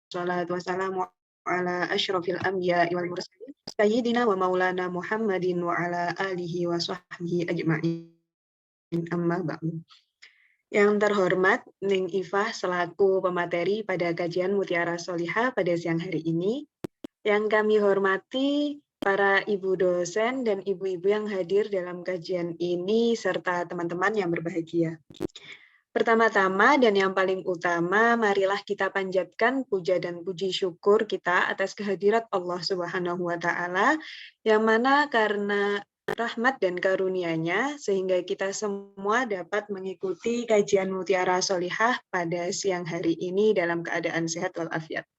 wassalatu wassalamu ala asyrafil anbiya'i wal mursalin sayyidina wa maulana Muhammadin wa ala alihi wa sahbihi ajma'in, amma ba'du. Yang terhormat Ning Ifah selaku pemateri pada kajian Mutiara Sholihah pada siang hari ini. Yang kami hormati para ibu dosen dan ibu-ibu yang hadir dalam kajian ini serta teman-teman yang berbahagia. Pertama-tama dan yang paling utama, marilah kita panjatkan puja dan puji syukur kita atas kehadirat Allah Subhanahu wa Ta'ala, yang mana karena rahmat dan karunia-Nya sehingga kita semua dapat mengikuti kajian Mutiara Sholihah pada siang hari ini dalam keadaan sehat walafiat.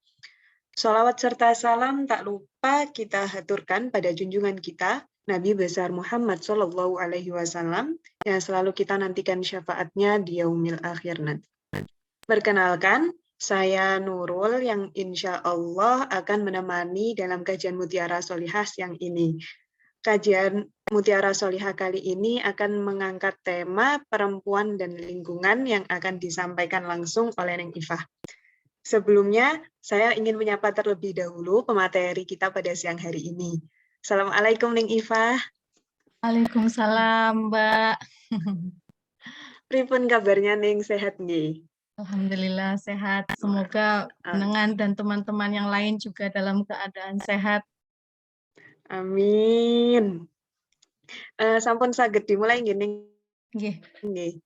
Sholawat serta salam tak lupa kita haturkan pada junjungan kita, Nabi besar Muhammad Shallallahu Alaihi Wasallam, yang selalu kita nantikan syafaatnya di yaumil akhir nanti. Perkenalkan, saya Nurul yang insya Allah akan menemani dalam kajian Mutiara Sholihah siang ini. Kajian Mutiara Sholihah kali ini akan mengangkat tema perempuan dan lingkungan yang akan disampaikan langsung oleh Neng Ifah. Sebelumnya, saya ingin menyapa terlebih dahulu pemateri kita pada siang hari ini. Assalamualaikum, Neng Ifah. Waalaikumsalam, Mbak. Pripun kabarnya, Neng? Sehat nggih? Alhamdulillah sehat. Semoga dengan dan teman-teman yang lain juga dalam keadaan sehat. Amin. Sampun saged dimulai nggih, Neng? Nggih.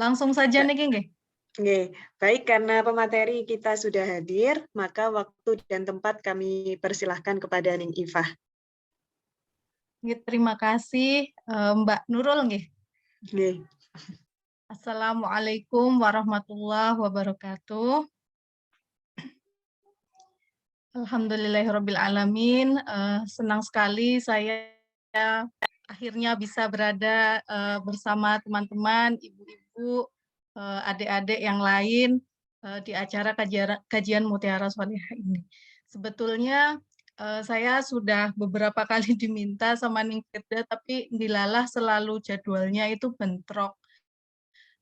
Langsung saja niki nggih. Nggih, baik, karena pemateri kita sudah hadir, maka waktu dan tempat kami persilahkan kepada Ning Ifah. Terima kasih, Mbak Nurul nggih. Nggih. Assalamualaikum warahmatullahi wabarakatuh. Alhamdulillahirabbil alamin. Senang sekali saya akhirnya bisa berada bersama teman-teman, ibu-ibu, adik-adik yang lain di acara kajian Mutiara Sholihah ini. Sebetulnya saya sudah beberapa kali diminta sama Ning Firda, tapi dilalah selalu jadwalnya itu bentrok.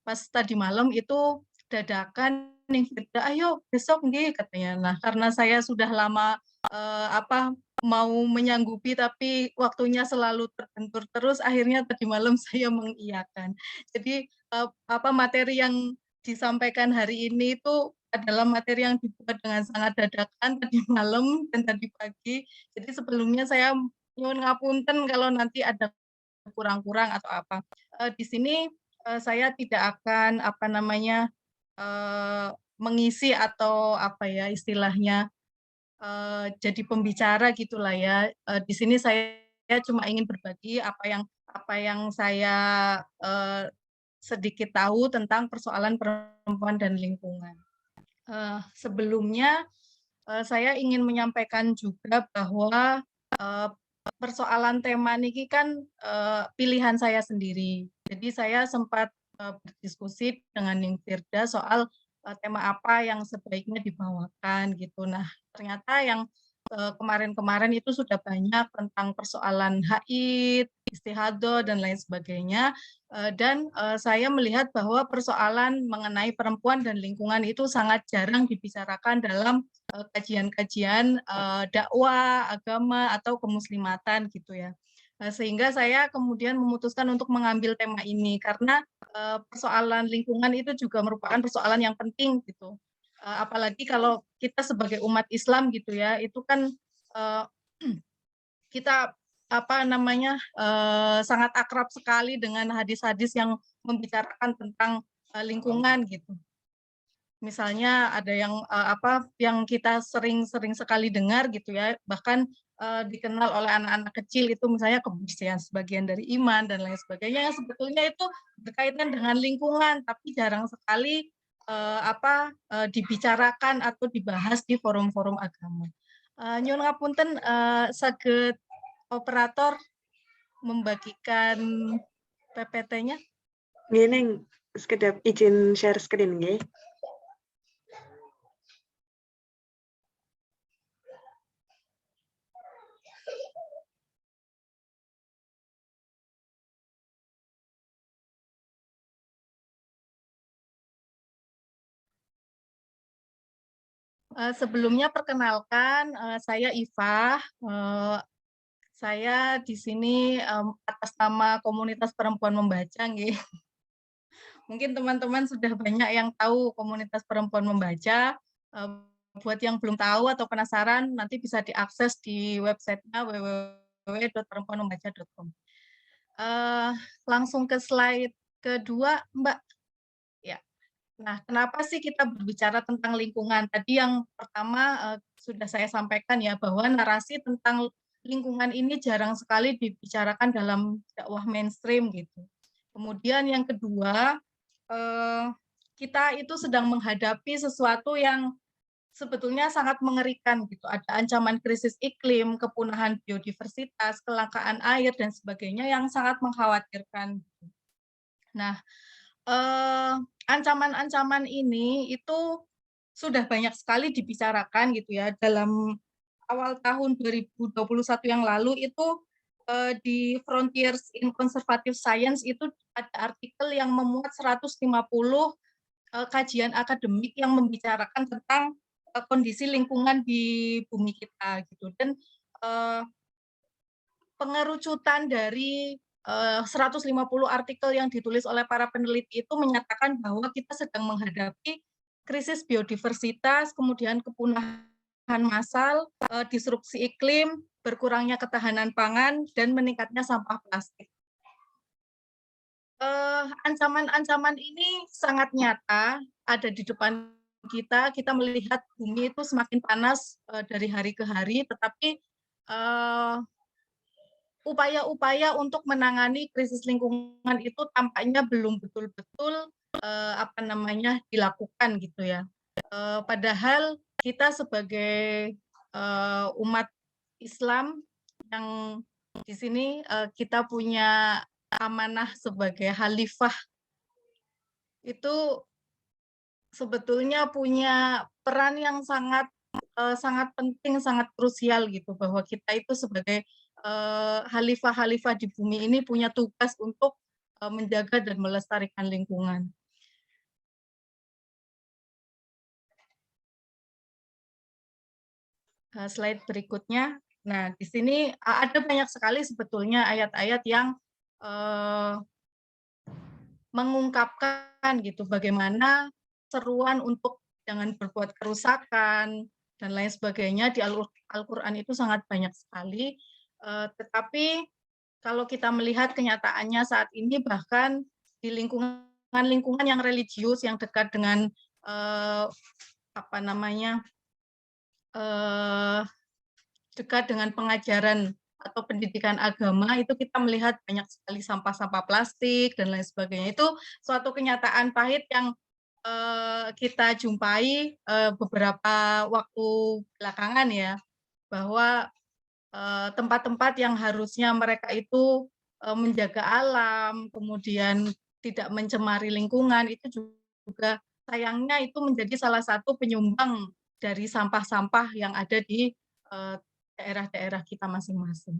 Pas tadi malam itu dadakan Ning Firda, ayo besok nggih katanya. Nah, karena saya sudah lama mau menyanggupi tapi waktunya selalu terbentur terus, akhirnya tadi malam saya mengiyakan. Jadi materi yang disampaikan hari ini itu adalah materi yang dibuat dengan sangat dadakan tadi malam dan tadi pagi. Jadi sebelumnya saya nyuwun ngapunten kalau nanti ada kurang-kurang atau apa. Di sini saya tidak akan mengisi atau istilahnya jadi pembicara gitulah ya. Di sini saya cuma ingin berbagi apa yang saya sedikit tahu tentang persoalan perempuan dan lingkungan. Sebelumnya saya ingin menyampaikan juga bahwa persoalan tema niki kan pilihan saya sendiri. Jadi saya sempat berdiskusi dengan Ning Firda soal tema apa yang sebaiknya dibawakan gitu. Nah, ternyata yang kemarin-kemarin itu sudah banyak tentang persoalan haid, istihadah dan lain sebagainya. Dan saya melihat bahwa persoalan mengenai perempuan dan lingkungan itu sangat jarang dibicarakan dalam kajian-kajian dakwah, agama atau kemuslimatan gitu ya. Sehingga saya kemudian memutuskan untuk mengambil tema ini karena persoalan lingkungan itu juga merupakan persoalan yang penting gitu. Apalagi kalau kita sebagai umat Islam gitu ya, itu kan kita sangat akrab sekali dengan hadis-hadis yang membicarakan tentang lingkungan gitu. Misalnya ada yang kita sering sekali dengar gitu ya, bahkan dikenal oleh anak-anak kecil itu misalnya kebersihan sebagian dari iman dan lain sebagainya, yang sebetulnya itu berkaitan dengan lingkungan, tapi jarang sekali dibicarakan atau dibahas di forum-forum agama. Nyuwun ngapunten, saged operator membagikan PPT-nya. Nggih, Neng, sekedap izin share screen nggih. Sebelumnya perkenalkan, saya Ifah, saya di sini, atas nama komunitas perempuan membaca nggih. Mungkin teman-teman sudah banyak yang tahu komunitas perempuan membaca, buat yang belum tahu atau penasaran nanti bisa diakses di website-nya www.perempuanmembaca.com. Langsung ke slide kedua, Mbak. Ya. Nah, kenapa sih kita berbicara tentang lingkungan? Tadi yang pertama, sudah saya sampaikan ya, bahwa narasi tentang lingkungan ini jarang sekali dibicarakan dalam dakwah mainstream gitu. Kemudian yang kedua, eee, kita itu sedang menghadapi sesuatu yang sebetulnya sangat mengerikan gitu. Ada ancaman krisis iklim, kepunahan biodiversitas, kelangkaan air dan sebagainya yang sangat mengkhawatirkan. Nah, ancaman-ancaman ini itu sudah banyak sekali dibicarakan gitu ya, dalam awal tahun 2021 yang lalu itu, di Frontiers in Conservative Science itu ada artikel yang memuat 150, kajian akademik yang membicarakan tentang, kondisi lingkungan di bumi kita gitu dan, eee pengerucutan dari, 150 artikel yang ditulis oleh para peneliti itu menyatakan bahwa kita sedang menghadapi krisis biodiversitas, kemudian kepunahan massal, disrupsi iklim, berkurangnya ketahanan pangan, dan meningkatnya sampah plastik. Ancaman-ancaman ini sangat nyata, ada di depan kita melihat bumi itu semakin panas, dari hari ke hari, tetapi, eee upaya-upaya untuk menangani krisis lingkungan itu tampaknya belum betul-betul, dilakukan gitu ya. Padahal kita sebagai, umat Islam yang di sini, kita punya amanah sebagai khalifah, itu sebetulnya punya peran yang sangat, sangat penting, sangat krusial gitu, bahwa kita itu sebagai, khalifah-khalifah di bumi ini punya tugas untuk, menjaga dan melestarikan lingkungan. Slide berikutnya. Nah, di sini, ada banyak sekali sebetulnya ayat-ayat yang, eee, mengungkapkan gitu bagaimana seruan untuk jangan berbuat kerusakan dan lain sebagainya di Al-Qur'an itu sangat banyak sekali, tetapi kalau kita melihat kenyataannya saat ini bahkan di lingkungan-lingkungan yang religius yang dekat dengan, eee, apa namanya, eee, dekat dengan pengajaran atau pendidikan agama itu kita melihat banyak sekali sampah-sampah plastik dan lain sebagainya. Itu suatu kenyataan pahit yang, kita jumpai, beberapa waktu belakangan ya, bahwa, tempat-tempat yang harusnya mereka itu, menjaga alam, kemudian tidak mencemari lingkungan, itu juga sayangnya itu menjadi salah satu penyumbang dari sampah-sampah yang ada di, daerah-daerah kita masing-masing.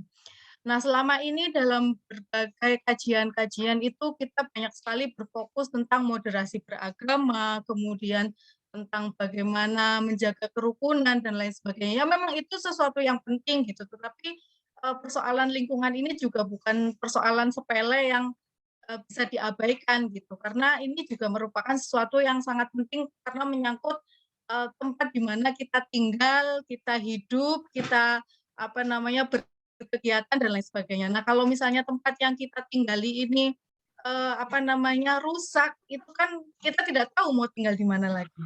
Nah, selama ini dalam berbagai kajian-kajian itu kita banyak sekali berfokus tentang moderasi beragama, kemudian tentang bagaimana menjaga kerukunan dan lain sebagainya. Ya memang itu sesuatu yang penting gitu, tetapi, persoalan lingkungan ini juga bukan persoalan sepele yang, bisa diabaikan gitu, karena ini juga merupakan sesuatu yang sangat penting karena menyangkut, tempat di mana kita tinggal, kita hidup, kita berkegiatan dan lain sebagainya. Nah, kalau misalnya tempat yang kita tinggali ini, rusak, itu kan kita tidak tahu mau tinggal di mana lagi.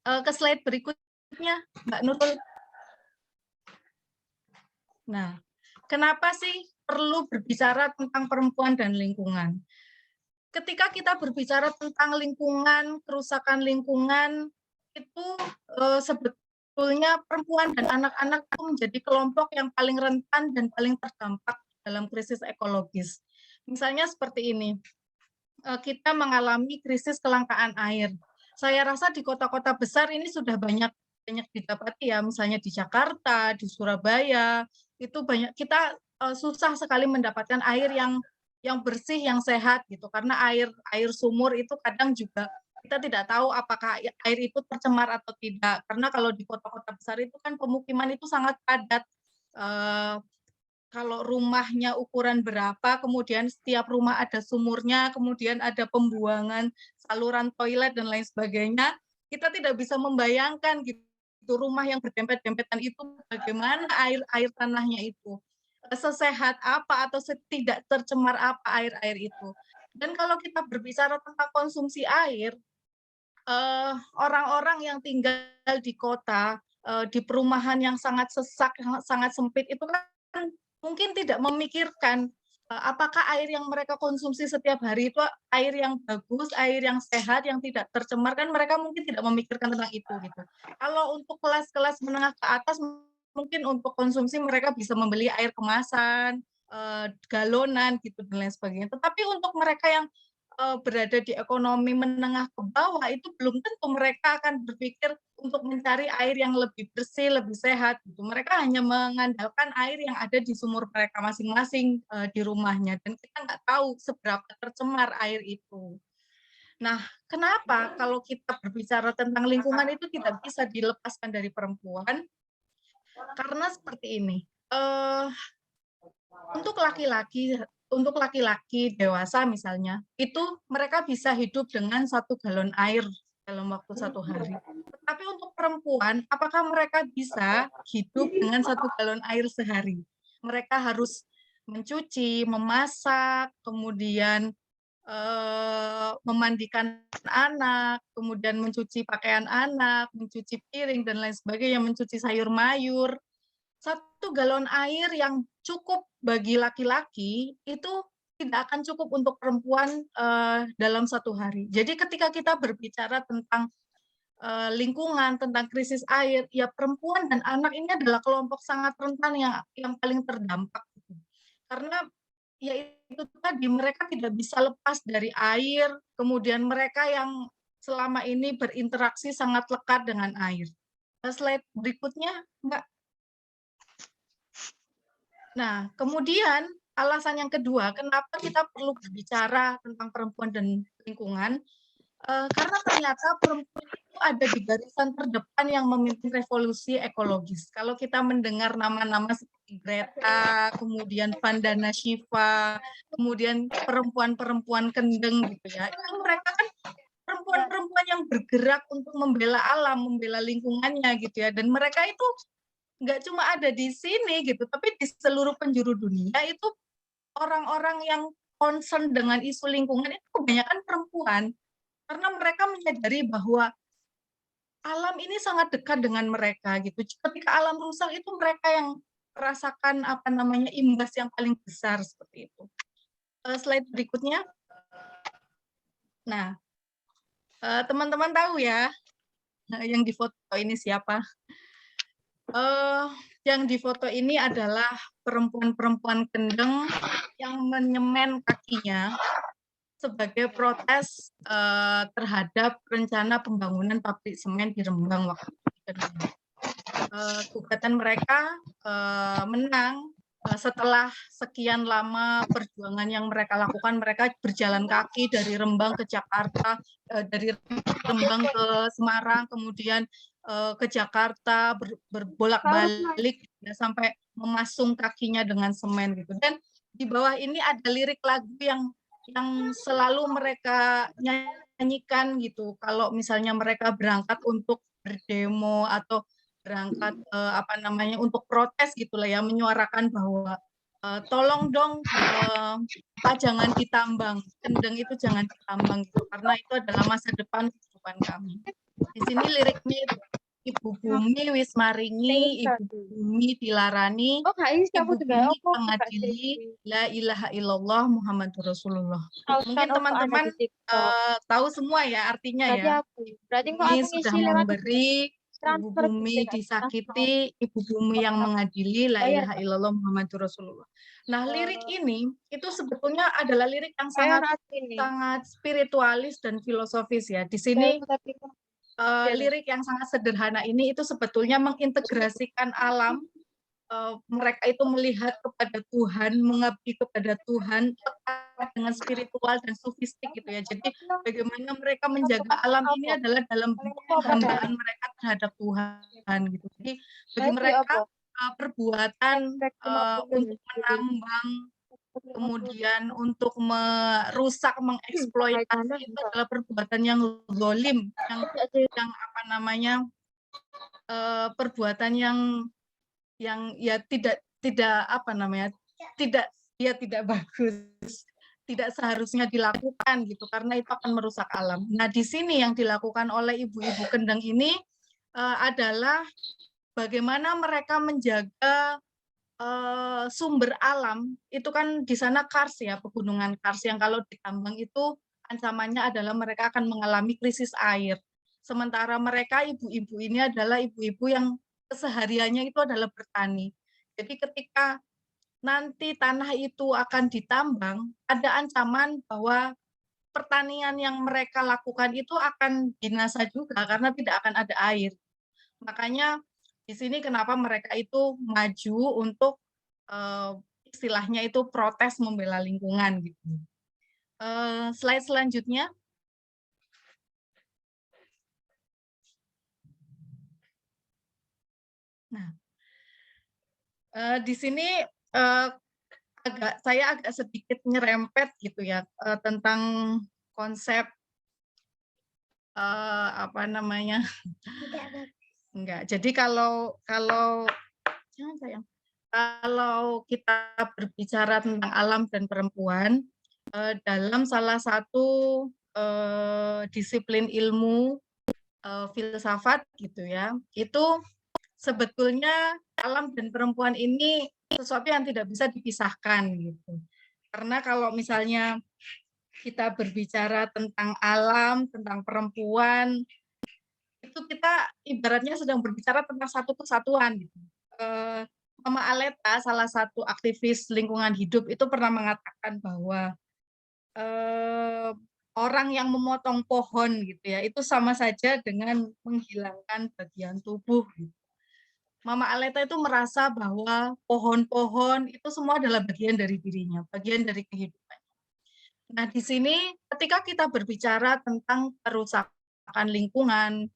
Ke slide berikutnya, Mbak Nurul. Nah, kenapa sih perlu berbicara tentang perempuan dan lingkungan? Ketika kita berbicara tentang lingkungan, kerusakan lingkungan, itu, sebetulnya perempuan dan anak-anak itu menjadi kelompok yang paling rentan dan paling terdampak dalam krisis ekologis. Misalnya seperti ini, kita mengalami krisis kelangkaan air. Saya rasa di kota-kota besar ini sudah banyak banyak didapati ya, misalnya di Jakarta, di Surabaya, itu banyak kita, susah sekali mendapatkan air yang bersih, yang sehat gitu, karena air air sumur itu kadang juga, kita tidak tahu apakah air itu tercemar atau tidak. Karena kalau di kota-kota besar itu kan pemukiman itu sangat padat. Eh, Kalau rumahnya ukuran berapa, kemudian setiap rumah ada sumurnya, kemudian ada pembuangan saluran toilet dan lain sebagainya, kita tidak bisa membayangkan gitu rumah yang berdempet-dempetan itu bagaimana air tanahnya itu. Sesehat apa atau tidak tercemar apa air-air itu. Dan kalau kita berbicara tentang konsumsi air, orang-orang yang tinggal di kota, di perumahan yang sangat sesak, sangat sempit itu kan mungkin tidak memikirkan apakah air yang mereka konsumsi setiap hari itu air yang bagus, air yang sehat, yang tidak tercemar, kan mereka mungkin tidak memikirkan tentang itu gitu. Kalau untuk kelas-kelas menengah ke atas mungkin untuk konsumsi mereka bisa membeli air kemasan, galonan gitu dan lain sebagainya. Tetapi untuk mereka yang berada di ekonomi menengah ke bawah itu belum tentu mereka akan berpikir untuk mencari air yang lebih bersih, lebih sehat gitu. Mereka hanya mengandalkan air yang ada di sumur mereka masing-masing di rumahnya dan kita nggak tahu seberapa tercemar air itu. Nah, kenapa kalau kita berbicara tentang lingkungan itu tidak bisa dilepaskan dari perempuan? Karena seperti ini. Untuk laki-laki dewasa misalnya, itu mereka bisa hidup dengan 1 galon air dalam waktu 1 hari. Tapi untuk perempuan, apakah mereka bisa hidup dengan 1 galon air sehari? Mereka harus mencuci, memasak, kemudian memandikan anak, kemudian mencuci pakaian anak, mencuci piring dan lain sebagainya, mencuci sayur mayur. 1 galon air yang cukup bagi laki-laki itu tidak akan cukup untuk perempuan dalam 1 hari. Jadi ketika kita berbicara tentang lingkungan, tentang krisis air, ya perempuan dan anak ini adalah kelompok sangat rentan yang paling terdampak. Karena ya itu tadi mereka tidak bisa lepas dari air, kemudian mereka yang selama ini berinteraksi sangat lekat dengan air. Slide berikutnya, Mbak. Nah, kemudian alasan yang kedua, kenapa kita perlu berbicara tentang perempuan dan lingkungan, karena ternyata perempuan itu ada di barisan terdepan yang memimpin revolusi ekologis. Kalau kita mendengar nama-nama seperti Greta, kemudian Vandana Shiva, kemudian perempuan-perempuan kendeng gitu ya, itu mereka kan perempuan-perempuan yang bergerak untuk membela alam, membela lingkungannya gitu ya, dan mereka itu nggak cuma ada di sini gitu, tapi di seluruh penjuru dunia itu orang-orang yang concern dengan isu lingkungan itu kebanyakan perempuan. Karena mereka menyadari bahwa alam ini sangat dekat dengan mereka gitu. Ketika alam rusak itu mereka yang merasakan imbas yang paling besar seperti itu. Slide berikutnya. Nah, teman-teman tahu ya yang di foto ini siapa? Yang di foto ini adalah perempuan-perempuan kendeng yang menyemen kakinya sebagai protes terhadap rencana pembangunan pabrik semen di Rembang waktu itu. Gugatan mereka menang setelah sekian lama perjuangan yang mereka lakukan. Mereka berjalan kaki dari Rembang ke Jakarta, dari Rembang ke Semarang, kemudian ke Jakarta, berbolak-balik ya, sampai memasung kakinya dengan semen gitu. Dan di bawah ini ada lirik lagu yang selalu mereka nyanyikan gitu. Kalau misalnya mereka berangkat untuk berdemo atau berangkat untuk protes gitulah ya, menyuarakan bahwa tolong dong Pak jangan ditambang, kendeng itu jangan ditambang gitu, karena itu adalah masa depan kehidupan kami. Di sini liriknya itu, Ibu Bumi wis maringi, Ibu Bumi dilarani, Ibu Bumi mengadili, la ilaha illallah Muhammadur Rasulullah. Mungkin teman-teman tahu semua ya artinya ya. Ibu Bumi sudah memberi, Ibu Bumi disakiti, Ibu Bumi yang mengadili, la ilaha illallah Muhammadur Rasulullah. Nah, lirik ini itu sebetulnya adalah lirik yang sangat spiritualis dan filosofis ya. Di sini lirik yang sangat sederhana ini itu sebetulnya mengintegrasikan alam. Mereka itu melihat kepada Tuhan, mengabdi kepada Tuhan, terkait dengan spiritual dan sufistik gitu ya. Jadi bagaimana mereka menjaga alam ini adalah dalam bentuk penghambaan mereka terhadap Tuhan gitu. Jadi bagi mereka perbuatan untuk menambang, kemudian untuk merusak, mengeksploitasi itu adalah perbuatan yang zalim, yang apa namanya, perbuatan yang ya tidak apa namanya, tidak bagus, tidak seharusnya dilakukan gitu, karena itu akan merusak alam. Nah, di sini yang dilakukan oleh ibu-ibu Kendeng ini adalah bagaimana mereka menjaga sumber alam. Itu kan di sana kars ya, pegunungan kars yang kalau ditambang itu ancamannya adalah mereka akan mengalami krisis air. Sementara mereka ibu-ibu ini adalah ibu-ibu yang kesehariannya itu adalah bertani. Jadi ketika nanti tanah itu akan ditambang, ada ancaman bahwa pertanian yang mereka lakukan itu akan binasa juga karena tidak akan ada air. Makanya di sini kenapa mereka itu maju untuk istilahnya itu protes membela lingkungan gitu. Slide selanjutnya. Nah, di sini saya agak sedikit nyerempet gitu ya tentang konsep apa namanya? Enggak. Jadi kalau jangan sayang. Kalau kita berbicara tentang alam dan perempuan dalam salah satu disiplin ilmu filsafat gitu ya, itu sebetulnya alam dan perempuan ini sesuatu yang tidak bisa dipisahkan gitu. Karena kalau misalnya kita berbicara tentang alam, tentang perempuan, itu kita ibaratnya sedang berbicara tentang satu kesatuan gitu. Mama Aleta, salah satu aktivis lingkungan hidup itu pernah mengatakan bahwa orang yang memotong pohon gitu ya, itu sama saja dengan menghilangkan bagian tubuh gitu. Mama Aleta itu merasa bahwa pohon-pohon itu semua adalah bagian dari dirinya, bagian dari kehidupan. Nah, di sini ketika kita berbicara tentang kerusakan lingkungan,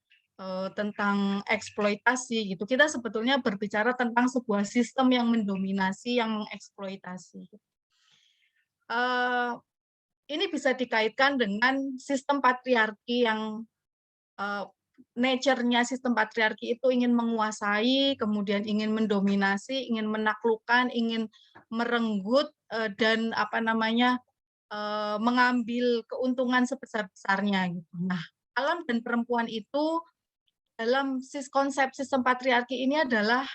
tentang eksploitasi gitu, kita sebetulnya berbicara tentang sebuah sistem yang mendominasi, yang mengeksploitasi. Ini bisa dikaitkan dengan sistem patriarki yang nature-nya sistem patriarki itu ingin menguasai, kemudian ingin mendominasi, ingin menaklukkan, ingin merenggut dan apa namanya mengambil keuntungan sebesar-besarnya gitu. Nah, alam dan perempuan itu dalam konsep sistem patriarki ini adalah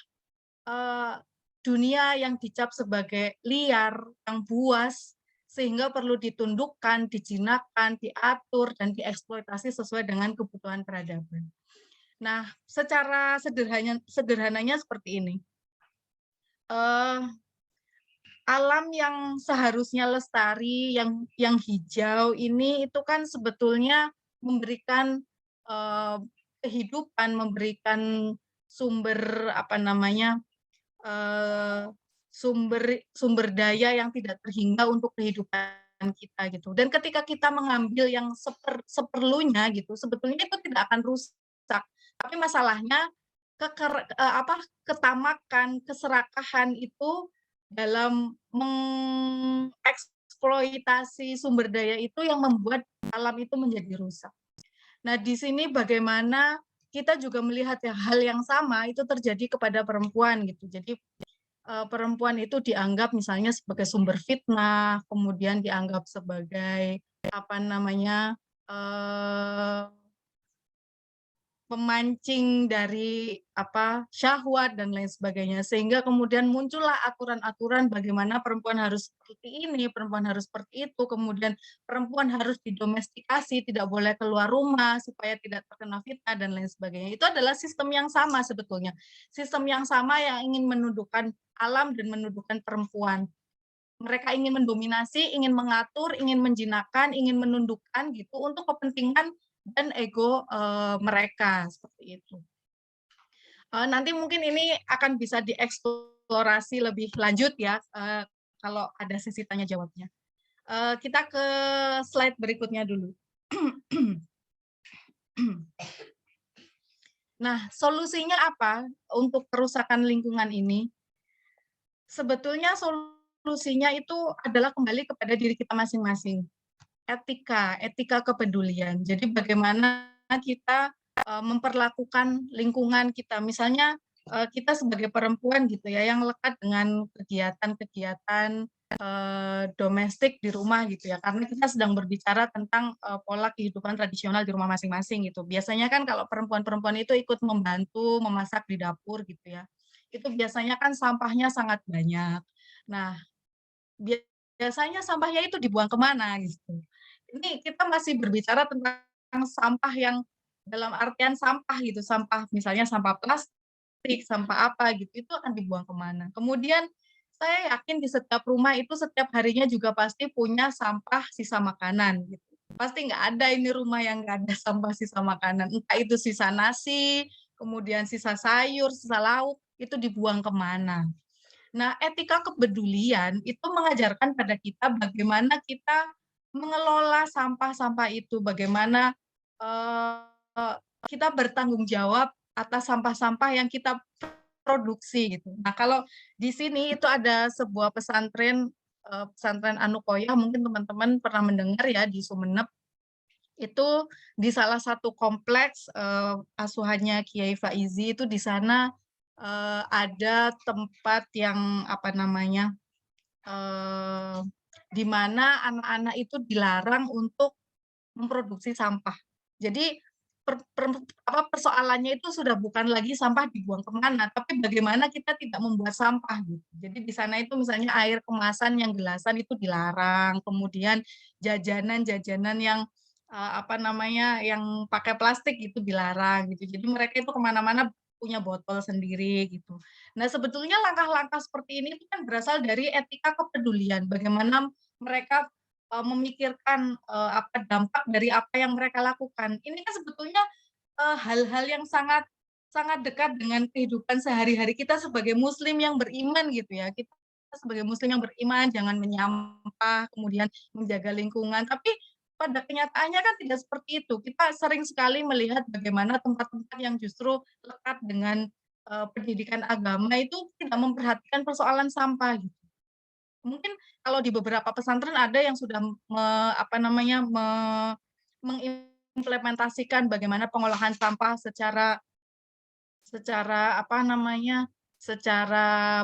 dunia yang dicap sebagai liar, yang buas, sehingga perlu ditundukkan, dijinakkan, diatur, dan dieksploitasi sesuai dengan kebutuhan peradaban. Nah, secara sederhananya seperti ini. Alam yang seharusnya lestari, yang hijau ini itu kan sebetulnya memberikan kehidupan, memberikan sumber apa namanya sumber daya yang tidak terhingga untuk kehidupan kita gitu. Dan ketika kita mengambil yang seperlunya gitu, sebetulnya itu tidak akan rusak. Tapi masalahnya ketamakan, keserakahan itu dalam mengeksploitasi sumber daya itu yang membuat alam itu menjadi rusak. Nah, di sini bagaimana kita juga melihat ya, hal yang sama itu terjadi kepada perempuan gitu. Jadi perempuan itu dianggap misalnya sebagai sumber fitnah, kemudian dianggap sebagai apa namanya pemancing dari syahwat dan lain sebagainya, sehingga kemudian muncullah aturan-aturan bagaimana perempuan harus seperti ini, perempuan harus seperti itu, kemudian perempuan harus didomestikasi, tidak boleh keluar rumah supaya tidak terkena fitnah dan lain sebagainya. Itu adalah sistem yang sama sebetulnya, sistem yang sama yang ingin menundukkan alam dan menundukkan perempuan. Mereka ingin mendominasi, ingin mengatur, ingin menjinakkan, ingin menundukkan gitu untuk kepentingan dan ego mereka seperti itu. Nanti mungkin ini akan bisa dieksplorasi lebih lanjut ya kalau ada sesi tanya jawabnya. Kita ke slide berikutnya dulu. Nah, solusinya apa untuk kerusakan lingkungan ini? Sebetulnya solusinya itu adalah kembali kepada diri kita masing-masing. Etika kepedulian. Jadi bagaimana kita memperlakukan lingkungan kita. Misalnya kita sebagai perempuan gitu ya, yang lekat dengan kegiatan-kegiatan domestik di rumah gitu ya. Karena kita sedang berbicara tentang pola kehidupan tradisional di rumah masing-masing gitu. Biasanya kan kalau perempuan-perempuan itu ikut membantu memasak di dapur gitu ya. Itu biasanya kan sampahnya sangat banyak. Nah, biasanya sampahnya itu dibuang kemana gitu. Ini kita masih berbicara tentang sampah yang dalam artian sampah gitu, sampah misalnya sampah plastik, sampah apa gitu, itu akan dibuang kemana. Kemudian saya yakin di setiap rumah itu setiap harinya juga pasti punya sampah sisa makanan gitu. Pasti nggak ada ini rumah yang nggak ada sampah sisa makanan, entah itu sisa nasi, kemudian sisa sayur, sisa lauk, itu dibuang kemana. Nah, etika kepedulian itu mengajarkan pada kita bagaimana kita mengelola sampah-sampah itu, bagaimana kita bertanggung jawab atas sampah-sampah yang kita produksi gitu. Nah, kalau di sini itu ada sebuah pesantren pesantren Anukoyah, mungkin teman-teman pernah mendengar ya di Sumeneb. Itu di salah satu kompleks asuhannya Kiai Faizi itu di sana ada tempat yang apa namanya di mana anak-anak itu dilarang untuk memproduksi sampah. Jadi persoalannya itu sudah bukan lagi sampah dibuang kemana, tapi bagaimana kita tidak membuat sampah gitu. Jadi di sana itu misalnya air kemasan yang gelasan itu dilarang, kemudian jajanan-jajanan yang apa namanya yang pakai plastik itu dilarang gitu. Jadi mereka itu kemana-mana punya botol sendiri gitu. Nah sebetulnya langkah-langkah seperti ini itu kan berasal dari etika kepedulian. Bagaimana mereka memikirkan apa dampak dari apa yang mereka lakukan. Ini kan sebetulnya hal-hal yang sangat sangat dekat dengan kehidupan sehari-hari kita sebagai muslim yang beriman gitu ya. Kita sebagai muslim yang beriman jangan menyampah, kemudian menjaga lingkungan, tapi pada kenyataannya kan tidak seperti itu. Kita sering sekali melihat bagaimana tempat-tempat yang justru lekat dengan pendidikan agama itu tidak memperhatikan persoalan sampah gitu. Mungkin kalau di beberapa pesantren ada yang sudah apa namanya, mengimplementasikan bagaimana pengolahan sampah secara secara apa namanya, secara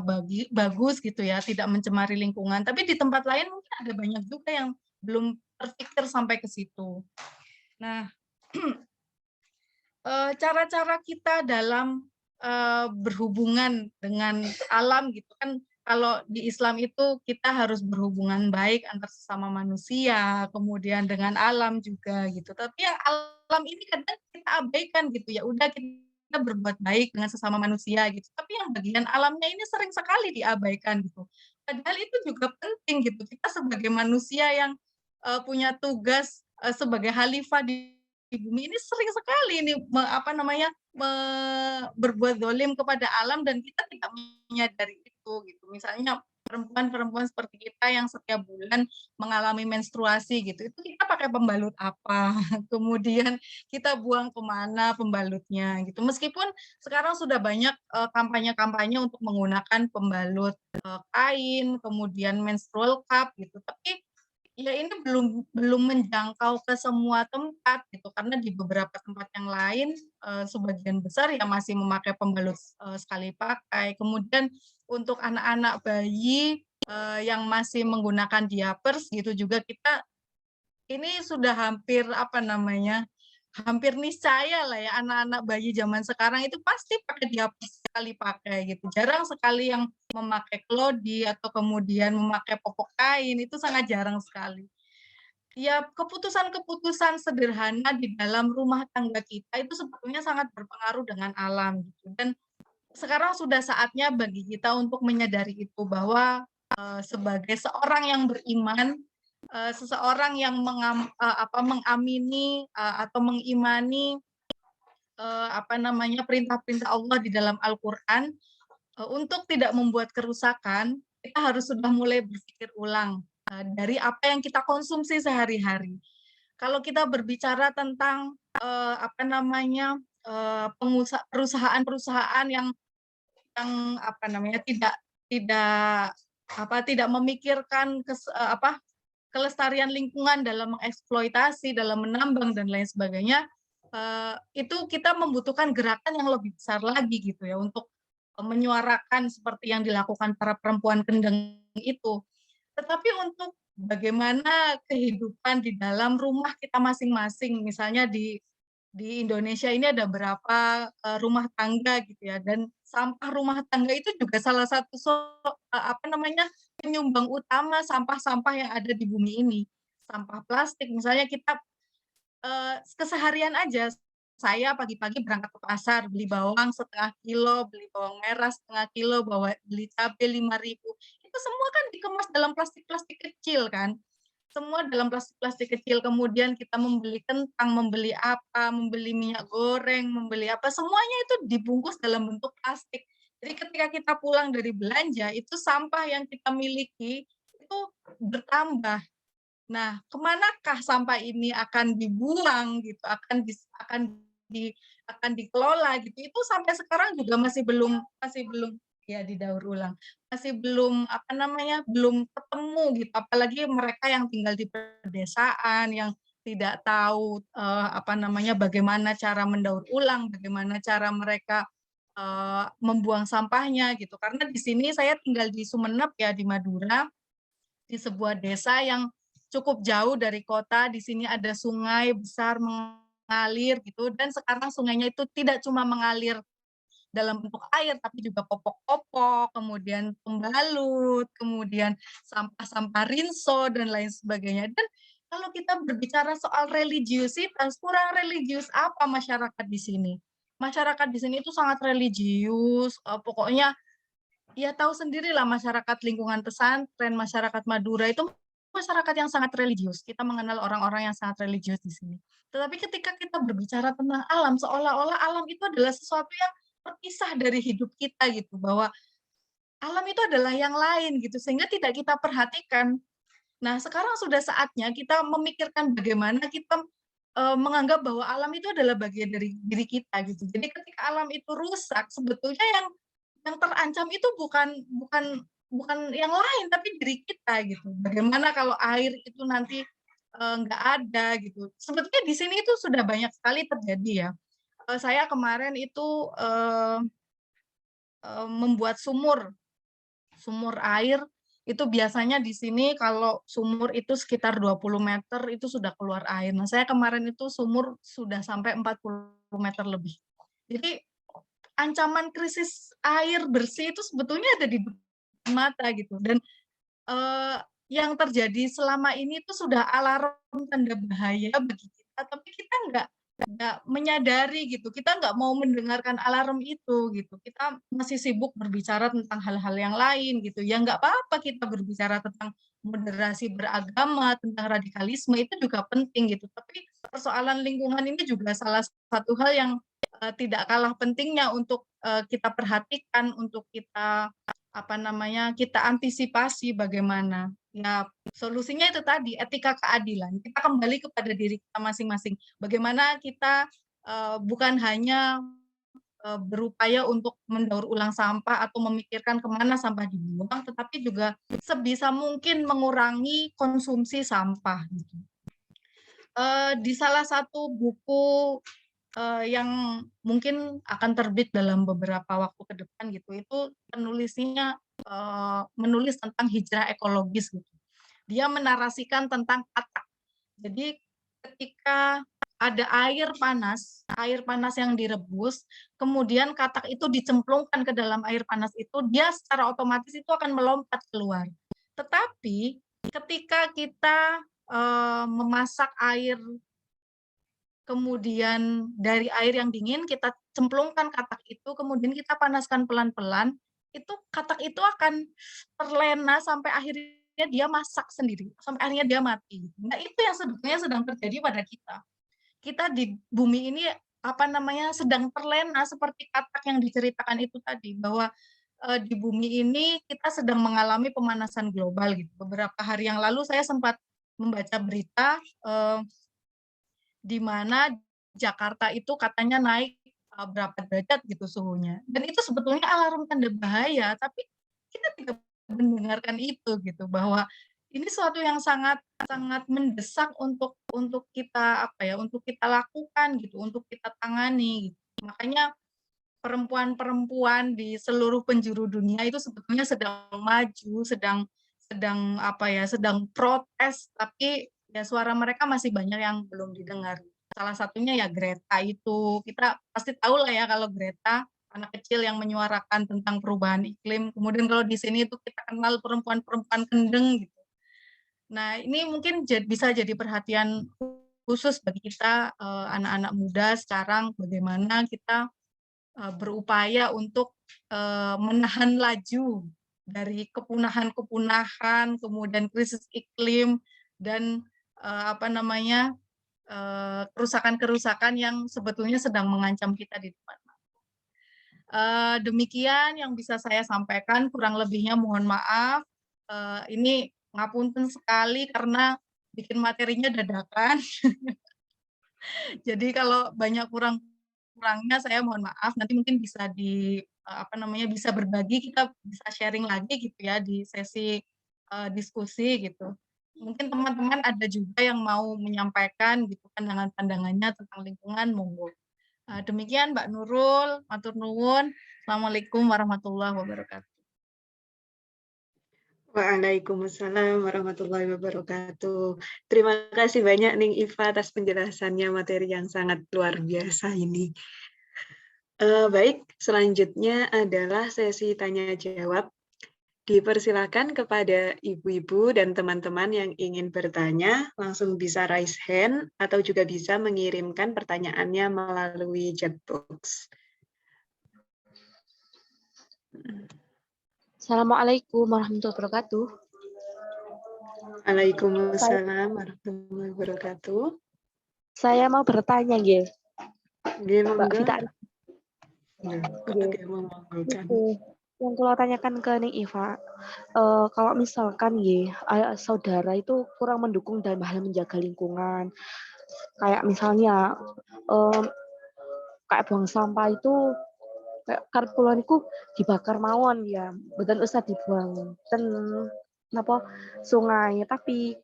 bagus gitu ya, tidak mencemari lingkungan. Tapi di tempat lain mungkin ada banyak juga yang belum terpikir sampai ke situ. Nah, cara-cara kita dalam berhubungan dengan alam gitu kan, kalau di Islam itu kita harus berhubungan baik antar sesama manusia, kemudian dengan alam juga gitu. Tapi yang alam ini kadang kita abaikan gitu, ya udah kita berbuat baik dengan sesama manusia gitu, tapi yang bagian alamnya ini sering sekali diabaikan gitu. Padahal itu juga penting gitu, kita sebagai manusia yang punya tugas sebagai khalifah di bumi ini sering sekali ini apa namanya, berbuat zalim kepada alam dan kita tidak menyadari itu gitu. Misalnya perempuan-perempuan seperti kita yang setiap bulan mengalami menstruasi gitu, itu kita pakai pembalut apa, kemudian kita buang kemana pembalutnya gitu. Meskipun sekarang sudah banyak kampanye-kampanye untuk menggunakan pembalut kain, kemudian menstrual cup gitu, tapi ya ini belum belum menjangkau ke semua tempat gitu, karena di beberapa tempat yang lain, sebagian besar ya masih memakai pembalut, sekali pakai. Kemudian untuk anak-anak bayi, yang masih menggunakan diapers gitu juga kita ini sudah hampir apa namanya, hampir niscaya lah ya anak-anak bayi zaman sekarang itu pasti pakai diapers sekali pakai gitu. Jarang sekali yang memakai kelodi atau kemudian memakai popok kain, itu sangat jarang sekali. Ya, keputusan-keputusan sederhana di dalam rumah tangga kita itu sebetulnya sangat berpengaruh dengan alam gitu, dan sekarang sudah saatnya bagi kita untuk menyadari itu bahwa, sebagai seorang yang beriman, seseorang yang mengamini, atau mengimani, apa namanya, perintah-perintah Allah di dalam Al-Qur'an, untuk tidak membuat kerusakan, kita harus sudah mulai berpikir ulang. dari apa yang kita konsumsi sehari-hari. Kalau kita berbicara tentang, apa namanya, perusahaan-perusahaan yang apa namanya, tidak tidak memikirkan kelestarian lingkungan dalam mengeksploitasi, dalam menambang dan lain sebagainya, itu kita membutuhkan gerakan yang lebih besar lagi gitu ya untuk, menyuarakan seperti yang dilakukan para perempuan Kendeng itu. Tetapi untuk bagaimana kehidupan di dalam rumah kita masing-masing, misalnya di Indonesia ini ada berapa, rumah tangga gitu ya, dan sampah rumah tangga itu juga salah satu apa namanya, penyumbang utama sampah-sampah yang ada di bumi ini. Sampah plastik misalnya kita, keseharian aja, saya pagi-pagi berangkat ke pasar, beli bawang 1/2 kilo, beli bawang merah 1/2 kilo, beli cabe 5.000, itu semua kan dikemas dalam plastik-plastik kecil kan. Semua dalam plastik-plastik kecil, kemudian kita membeli kentang, membeli apa, membeli minyak goreng, membeli apa, semuanya itu dibungkus dalam bentuk plastik. Jadi ketika kita pulang dari belanja, itu sampah yang kita miliki itu bertambah. Nah, kemanakah sampah ini akan dibuang gitu, akan dikelola gitu, itu sampai sekarang juga masih belum ya didaur ulang, masih belum, apa namanya, belum ketemu gitu. Apalagi mereka yang tinggal di pedesaan, yang tidak tahu, apa namanya, bagaimana cara mendaur ulang, bagaimana cara mereka, membuang sampahnya gitu. Karena di sini saya tinggal di Sumeneb ya, di Madura, di sebuah desa yang cukup jauh dari kota. Di sini ada sungai besar mengalir gitu, dan sekarang sungainya itu tidak cuma mengalir dalam bentuk air, tapi juga popok-popok, kemudian pembalut, kemudian sampah-sampah rinso, dan lain sebagainya. Dan kalau kita berbicara soal religiusitas, kurang religius apa masyarakat di sini? Masyarakat di sini itu sangat religius, pokoknya ya tahu sendirilah masyarakat lingkungan pesantren, masyarakat Madura itu masyarakat yang sangat religius. Kita mengenal orang-orang yang sangat religius di sini. Tetapi ketika kita berbicara tentang alam, seolah-olah alam itu adalah sesuatu yang terpisah dari hidup kita gitu, bahwa alam itu adalah yang lain gitu, sehingga tidak kita perhatikan. Nah, sekarang sudah saatnya kita memikirkan bagaimana kita, menganggap bahwa alam itu adalah bagian dari diri kita gitu. Jadi ketika alam itu rusak, sebetulnya yang terancam itu bukan bukan yang lain, tapi diri kita gitu. Bagaimana kalau air itu nanti, nggak ada gitu. Sebetulnya di sini itu sudah banyak sekali terjadi ya. Saya kemarin itu, membuat sumur. Sumur air itu biasanya di sini kalau sumur itu sekitar 20 meter itu sudah keluar air. Nah, saya kemarin itu sumur sudah sampai 40 meter lebih. Jadi ancaman krisis air bersih itu sebetulnya ada di depan mata gitu, dan, eee, yang terjadi selama ini itu sudah alarm tanda bahaya bagi kita, tapi kita nggak menyadari gitu, kita nggak mau mendengarkan alarm itu gitu. Kita masih sibuk berbicara tentang hal-hal yang lain gitu. Ya nggak apa-apa kita berbicara tentang moderasi beragama, tentang radikalisme itu juga penting gitu. Tapi persoalan lingkungan ini juga salah satu hal yang, tidak kalah pentingnya untuk, kita perhatikan, untuk kita, apa namanya, kita antisipasi bagaimana. Ya solusinya itu tadi, etika keadilan. Kita kembali kepada diri kita masing-masing. Bagaimana kita, bukan hanya, berupaya untuk mendaur ulang sampah atau memikirkan kemana sampah dibuang, tetapi juga sebisa mungkin mengurangi konsumsi sampah gitu. Di salah satu buku, yang mungkin akan terbit dalam beberapa waktu ke depan gitu, itu penulisnya, menulis tentang hijrah ekologis gitu. Dia menarasikan tentang katak. Jadi ketika ada air panas yang direbus, kemudian katak itu dicemplungkan ke dalam air panas itu, dia secara otomatis itu akan melompat keluar. Tetapi ketika kita, memasak air, kemudian dari air yang dingin kita cemplungkan katak itu, kemudian kita panaskan pelan-pelan, itu katak itu akan terlena sampai akhirnya dia masak sendiri, sampai akhirnya dia mati. Nah, itu yang sebetulnya sedang terjadi pada kita. Kita di bumi ini, apa namanya, sedang terlena seperti katak yang diceritakan itu tadi, bahwa, di bumi ini kita sedang mengalami pemanasan global gitu. Beberapa hari yang lalu saya sempat membaca berita, di mana Jakarta itu katanya naik, berapa derajat gitu suhunya. Dan itu sebetulnya alarm tanda bahaya, tapi kita tidak mendengarkan itu gitu, bahwa ini suatu yang sangat sangat mendesak untuk kita, apa ya, untuk kita lakukan gitu, untuk kita tangani gitu. Makanya perempuan-perempuan di seluruh penjuru dunia itu sebetulnya sedang maju, sedang sedang apa ya, sedang protes, tapi ya suara mereka masih banyak yang belum didengar. Salah satunya ya Greta itu, kita pasti tahu lah ya kalau Greta, anak kecil yang menyuarakan tentang perubahan iklim, kemudian kalau di sini itu kita kenal perempuan-perempuan kendeng gitu. Nah ini mungkin bisa jadi perhatian khusus bagi kita, anak-anak muda sekarang, bagaimana kita berupaya untuk, menahan laju dari kepunahan-kepunahan, kemudian krisis iklim dan, apa namanya, kerusakan-kerusakan yang sebetulnya sedang mengancam kita di depan. Demikian yang bisa saya sampaikan, kurang lebihnya mohon maaf, ini ngapunten sekali karena bikin materinya dadakan. Jadi kalau banyak kurangnya saya mohon maaf, nanti mungkin bisa apa namanya, bisa berbagi, kita bisa sharing lagi gitu ya di sesi, diskusi gitu. Mungkin teman-teman ada juga yang mau menyampaikan gitu pandangan-pandangannya tentang lingkungan, monggo. Demikian Mbak Nurul, matur nuwun. Assalamualaikum warahmatullahi wabarakatuh. Waalaikumsalam warahmatullahi wabarakatuh. Terima kasih banyak Ning Iva atas penjelasannya, materi yang sangat luar biasa ini. Baik, selanjutnya adalah sesi tanya jawab. Dipersilakan kepada ibu-ibu dan teman-teman yang ingin bertanya, langsung bisa raise hand atau juga bisa mengirimkan pertanyaannya melalui chat box. Assalamualaikum warahmatullahi wabarakatuh. Waalaikumsalam warahmatullahi wabarakatuh. Saya mau bertanya, nggih. Nggih, Mbak monggo. Vita. Nggih, monggo. Yang kalau tanyakan ke Ning Iva, kalau misalkan nggih, saudara itu kurang mendukung dalam hal menjaga lingkungan, kayak misalnya, kayak buang sampah itu, kayak karep kula niku dibakar mawon ya, mboten usah dibuang ten napa, sungai, tapi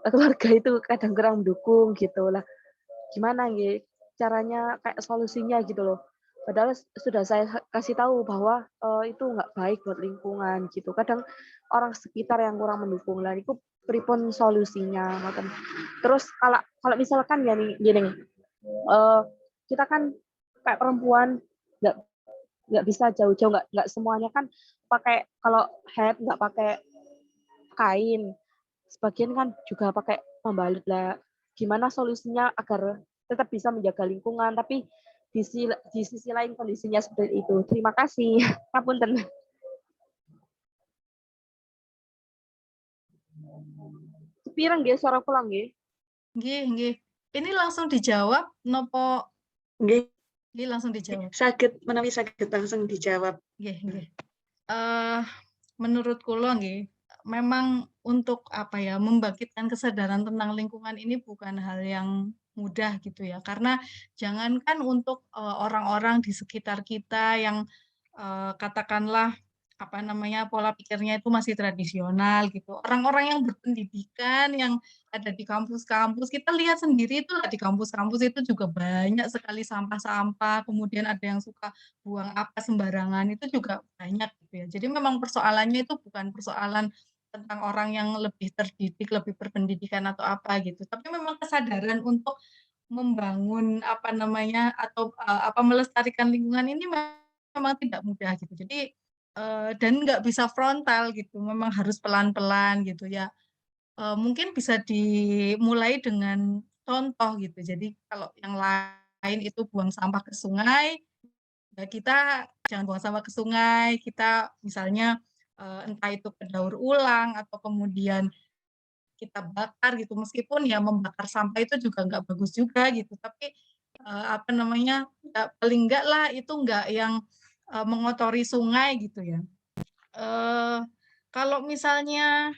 keluarga itu kadang kurang mendukung gitu. Lah gimana nggih caranya, kayak solusinya gitu loh. Padahal sudah saya kasih tahu bahwa, itu nggak baik buat lingkungan gitu. Kadang orang sekitar yang kurang mendukung. Lah niku pripun solusinya ngoten. Terus kalau kalau misalkan ya nih gini, kita kan kayak perempuan nggak nggak bisa jauh-jauh, nggak semuanya kan pakai, kalau head nggak pakai kain, sebagian kan juga pakai pembalut. Lah gimana solusinya agar tetap bisa menjaga lingkungan, tapi di sisi lain kondisinya seperti itu. Terima kasih. Ngapunten. Sepireng nggih suara kula nggih? Nggih nggih. Ini langsung dijawab nopo? Nggih, Nggih langsung dijawab. menawi saged langsung dijawab. Nggih nggih. Menurut kula nggih, memang untuk apa ya, membangkitkan kesadaran tentang lingkungan ini bukan hal yang mudah gitu ya. Karena jangankan untuk, orang-orang di sekitar kita yang, katakanlah apa namanya, pola pikirnya itu masih tradisional gitu. Orang-orang yang berpendidikan, yang ada di kampus-kampus, kita lihat sendiri itu di kampus-kampus itu juga banyak sekali sampah-sampah, kemudian ada yang suka buang apa sembarangan, itu juga banyak gitu ya. Jadi memang persoalannya itu bukan persoalan tentang orang yang lebih terdidik, lebih berpendidikan atau apa gitu, tapi memang kesadaran untuk membangun apa namanya, atau, apa, melestarikan lingkungan ini memang tidak mudah gitu. Jadi, dan nggak bisa frontal gitu, memang harus pelan-pelan gitu ya. Mungkin bisa dimulai dengan contoh gitu. Jadi kalau yang lain itu buang sampah ke sungai, ya kita jangan buang sampah ke sungai, kita misalnya, entah itu ke daur ulang atau kemudian kita bakar gitu, meskipun ya membakar sampah itu juga nggak bagus juga gitu, tapi, apa namanya, ya paling enggak lah itu nggak yang, mengotori sungai gitu ya. Eee, Kalau misalnya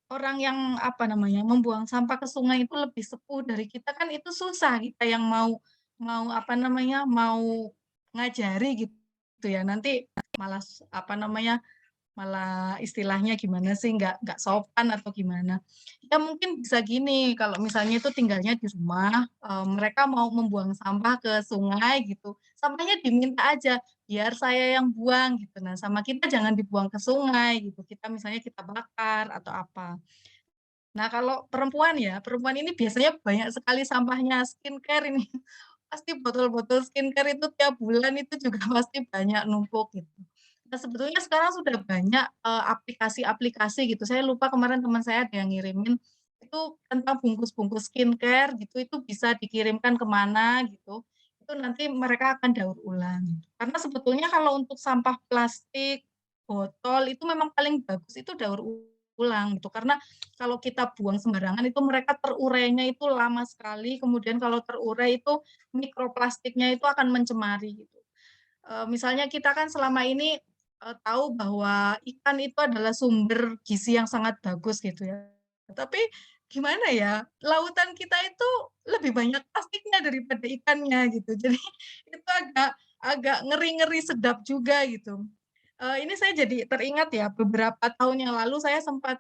orang yang, apa namanya, membuang sampah ke sungai itu lebih sepuh dari kita, kan itu susah kita yang mau apa namanya, mau ngajari gitu ya, nanti malah apa namanya, malah istilahnya gimana sih, nggak sopan atau gimana. Ya mungkin bisa gini, kalau misalnya itu tinggalnya di rumah, mereka mau membuang sampah ke sungai gitu, sampahnya diminta aja, "Biar saya yang buang," gitu. Nah, sama kita jangan dibuang ke sungai gitu, kita misalnya kita bakar atau apa. Nah, kalau perempuan ya, perempuan ini biasanya banyak sekali sampahnya skincare ini. Pasti botol-botol skincare itu tiap bulan itu juga pasti banyak numpuk gitu. Nah, sebetulnya sekarang sudah banyak, aplikasi-aplikasi gitu, saya lupa kemarin teman saya ada yang ngirimin, itu tentang bungkus-bungkus skincare gitu, itu bisa dikirimkan ke mana gitu, itu nanti mereka akan daur ulang gitu. Karena sebetulnya kalau untuk sampah plastik, botol, itu memang paling bagus itu daur ulang gitu, karena kalau kita buang sembarangan itu mereka terurainya itu lama sekali, kemudian kalau terurai itu mikroplastiknya itu akan mencemari gitu. Misalnya kita kan selama ini, tahu bahwa ikan itu adalah sumber gizi yang sangat bagus gitu ya. Tapi gimana ya, lautan kita itu lebih banyak plastiknya daripada ikannya gitu. Jadi itu agak agak ngeri-ngeri sedap juga gitu. Ini saya jadi teringat ya beberapa tahun yang lalu saya sempat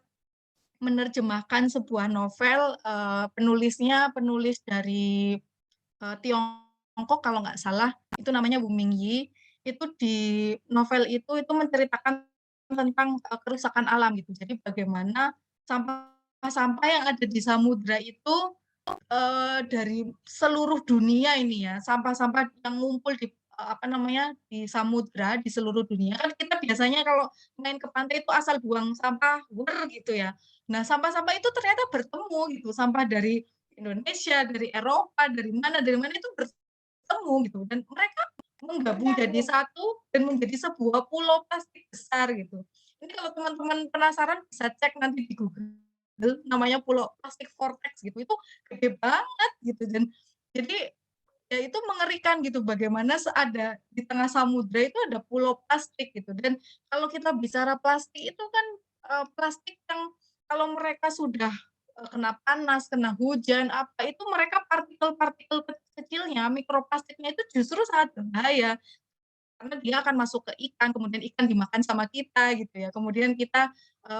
menerjemahkan sebuah novel, penulisnya penulis dari, Tiongkok kalau nggak salah, itu namanya Wu Mingyi. Itu di novel itu menceritakan tentang, kerusakan alam gitu. Jadi bagaimana sampah-sampah yang ada di samudra itu, dari seluruh dunia ini ya, sampah-sampah yang ngumpul di, apa namanya, di samudra di seluruh dunia. Kan kita biasanya kalau main ke pantai itu asal buang sampah, gitu ya. Nah, sampah-sampah itu ternyata bertemu gitu, sampah dari Indonesia, dari Eropa, dari mana itu bertemu gitu, dan mereka menggabung jadi satu dan menjadi sebuah pulau plastik besar gitu. Ini kalau teman-teman penasaran bisa cek nanti di Google, namanya Pulau Plastik Vortex gitu, itu gede banget gitu, dan jadi ya itu mengerikan gitu bagaimana ada di tengah samudra itu ada pulau plastik gitu, dan kalau kita bicara plastik itu kan, plastik yang kalau mereka sudah, kena panas, kena hujan, apa, itu mereka partikel-partikel kecilnya, mikroplastiknya itu justru sangat berbahaya. Karena dia akan masuk ke ikan, kemudian ikan dimakan sama kita gitu ya. Kemudian kita,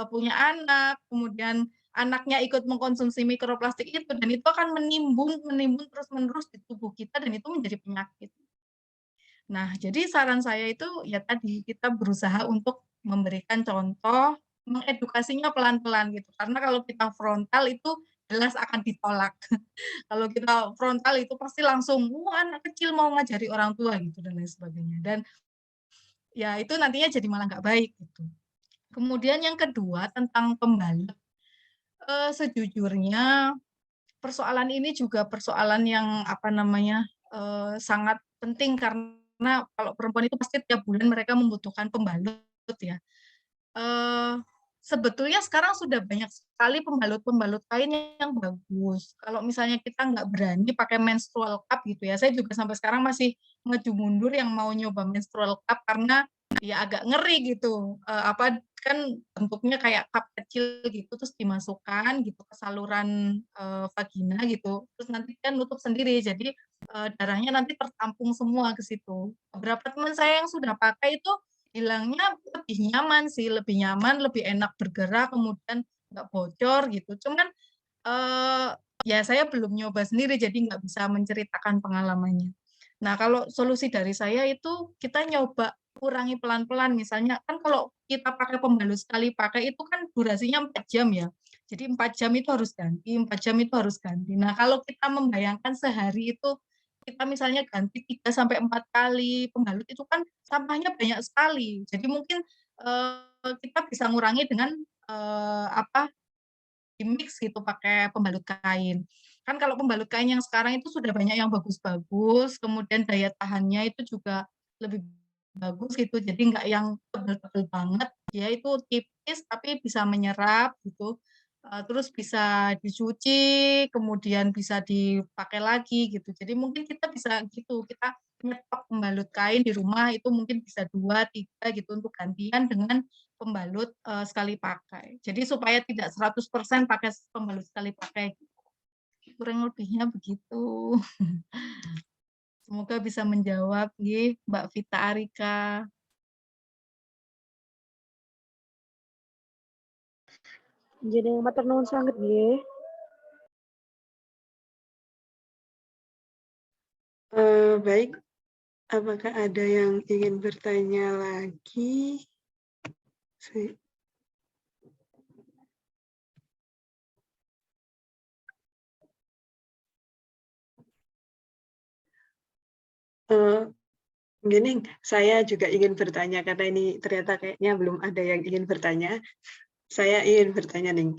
punya anak, kemudian anaknya ikut mengkonsumsi mikroplastik itu dan itu akan menimbun menimbun terus-menerus di tubuh kita dan itu menjadi penyakit. Nah, jadi saran saya itu ya tadi, kita berusaha untuk memberikan contoh, mengedukasinya pelan-pelan gitu. Karena kalau kita frontal itu jelas akan ditolak. Kalau kita frontal itu pasti langsung, "Wah, anak kecil mau ngajari orang tua," gitu dan lain sebagainya. Dan ya itu nantinya jadi malah nggak baik gitu. Kemudian yang kedua tentang pembalut, sejujurnya persoalan ini juga persoalan yang apa namanya, sangat penting karena kalau perempuan itu pasti tiap bulan mereka membutuhkan pembalut ya. Eee, Sebetulnya sekarang sudah banyak sekali pembalut-pembalut kain yang bagus. Kalau misalnya kita nggak berani pakai menstrual cup gitu ya, saya juga sampai sekarang masih maju mundur yang mau nyoba menstrual cup karena ya agak ngeri gitu, apa, kan bentuknya kayak cup kecil gitu, terus dimasukkan gitu ke saluran, vagina gitu, terus nanti kan nutup sendiri, jadi, darahnya nanti tertampung semua ke situ. Beberapa teman saya yang sudah pakai itu bilangnya lebih nyaman sih, lebih nyaman, lebih enak bergerak, kemudian nggak bocor gitu. Cuman, eee, ya saya belum nyoba sendiri, jadi nggak bisa menceritakan pengalamannya. Nah, kalau solusi dari saya itu kita nyoba kurangi pelan-pelan, misalnya kan kalau kita pakai pembalut sekali pakai itu kan durasinya 4 jam ya. Jadi 4 jam itu harus ganti, 4 jam itu harus ganti. Nah, kalau kita membayangkan sehari itu kita misalnya ganti 3 sampai 4 kali pembalut itu kan sampahnya banyak sekali. Jadi mungkin, kita bisa ngurangi dengan, apa, di-mix gitu pakai pembalut kain. Kan kalau pembalut kain yang sekarang itu sudah banyak yang bagus-bagus, kemudian daya tahannya itu juga lebih bagus gitu, jadi nggak yang tebel-tebel banget, dia itu tipis tapi bisa menyerap gitu, terus bisa dicuci, kemudian bisa dipakai lagi gitu. Jadi mungkin kita bisa gitu, kita nyetok pembalut kain di rumah itu mungkin bisa 2, 3 gitu untuk gantian dengan pembalut, sekali pakai. Jadi supaya tidak 100% pakai pembalut sekali pakai, kurang lebihnya begitu. Semoga bisa menjawab nggih, Mbak Vita Arika. Jadi matur nuwun sanget nggih. Baik, apakah ada yang ingin bertanya lagi? Gini, saya juga ingin bertanya karena ini ternyata kayaknya belum ada yang ingin bertanya. Saya ingin bertanya nih,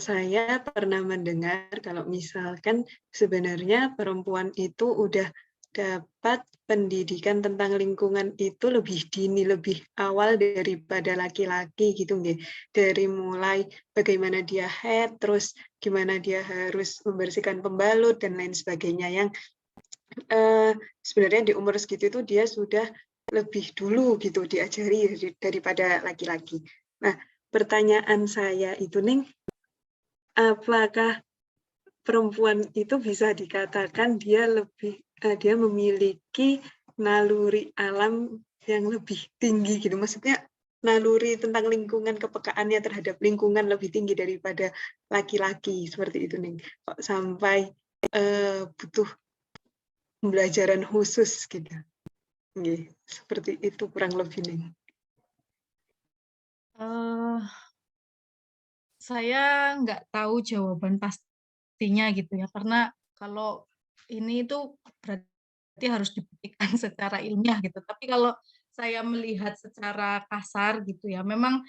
saya pernah mendengar kalau misalkan sebenarnya perempuan itu udah dapat pendidikan tentang lingkungan itu lebih dini, lebih awal daripada laki-laki gitu nggih. Dari mulai bagaimana dia head, terus gimana dia harus membersihkan pembalut dan lain sebagainya yang sebenarnya di umur segitu itu dia sudah lebih dulu gitu diajari daripada laki-laki. Nah, pertanyaan saya itu nih, apakah perempuan itu bisa dikatakan dia memiliki naluri alam yang lebih tinggi gitu? Maksudnya naluri tentang lingkungan, kepekaannya terhadap lingkungan lebih tinggi daripada laki-laki, seperti itu nih. Kok sampai, butuh pembelajaran khusus gitu. Nggih, seperti itu kurang lebih nih. Eh, saya nggak tahu jawaban pastinya gitu ya, karena kalau ini itu berarti harus dibuktikan secara ilmiah gitu. Tapi kalau saya melihat secara kasar gitu ya, memang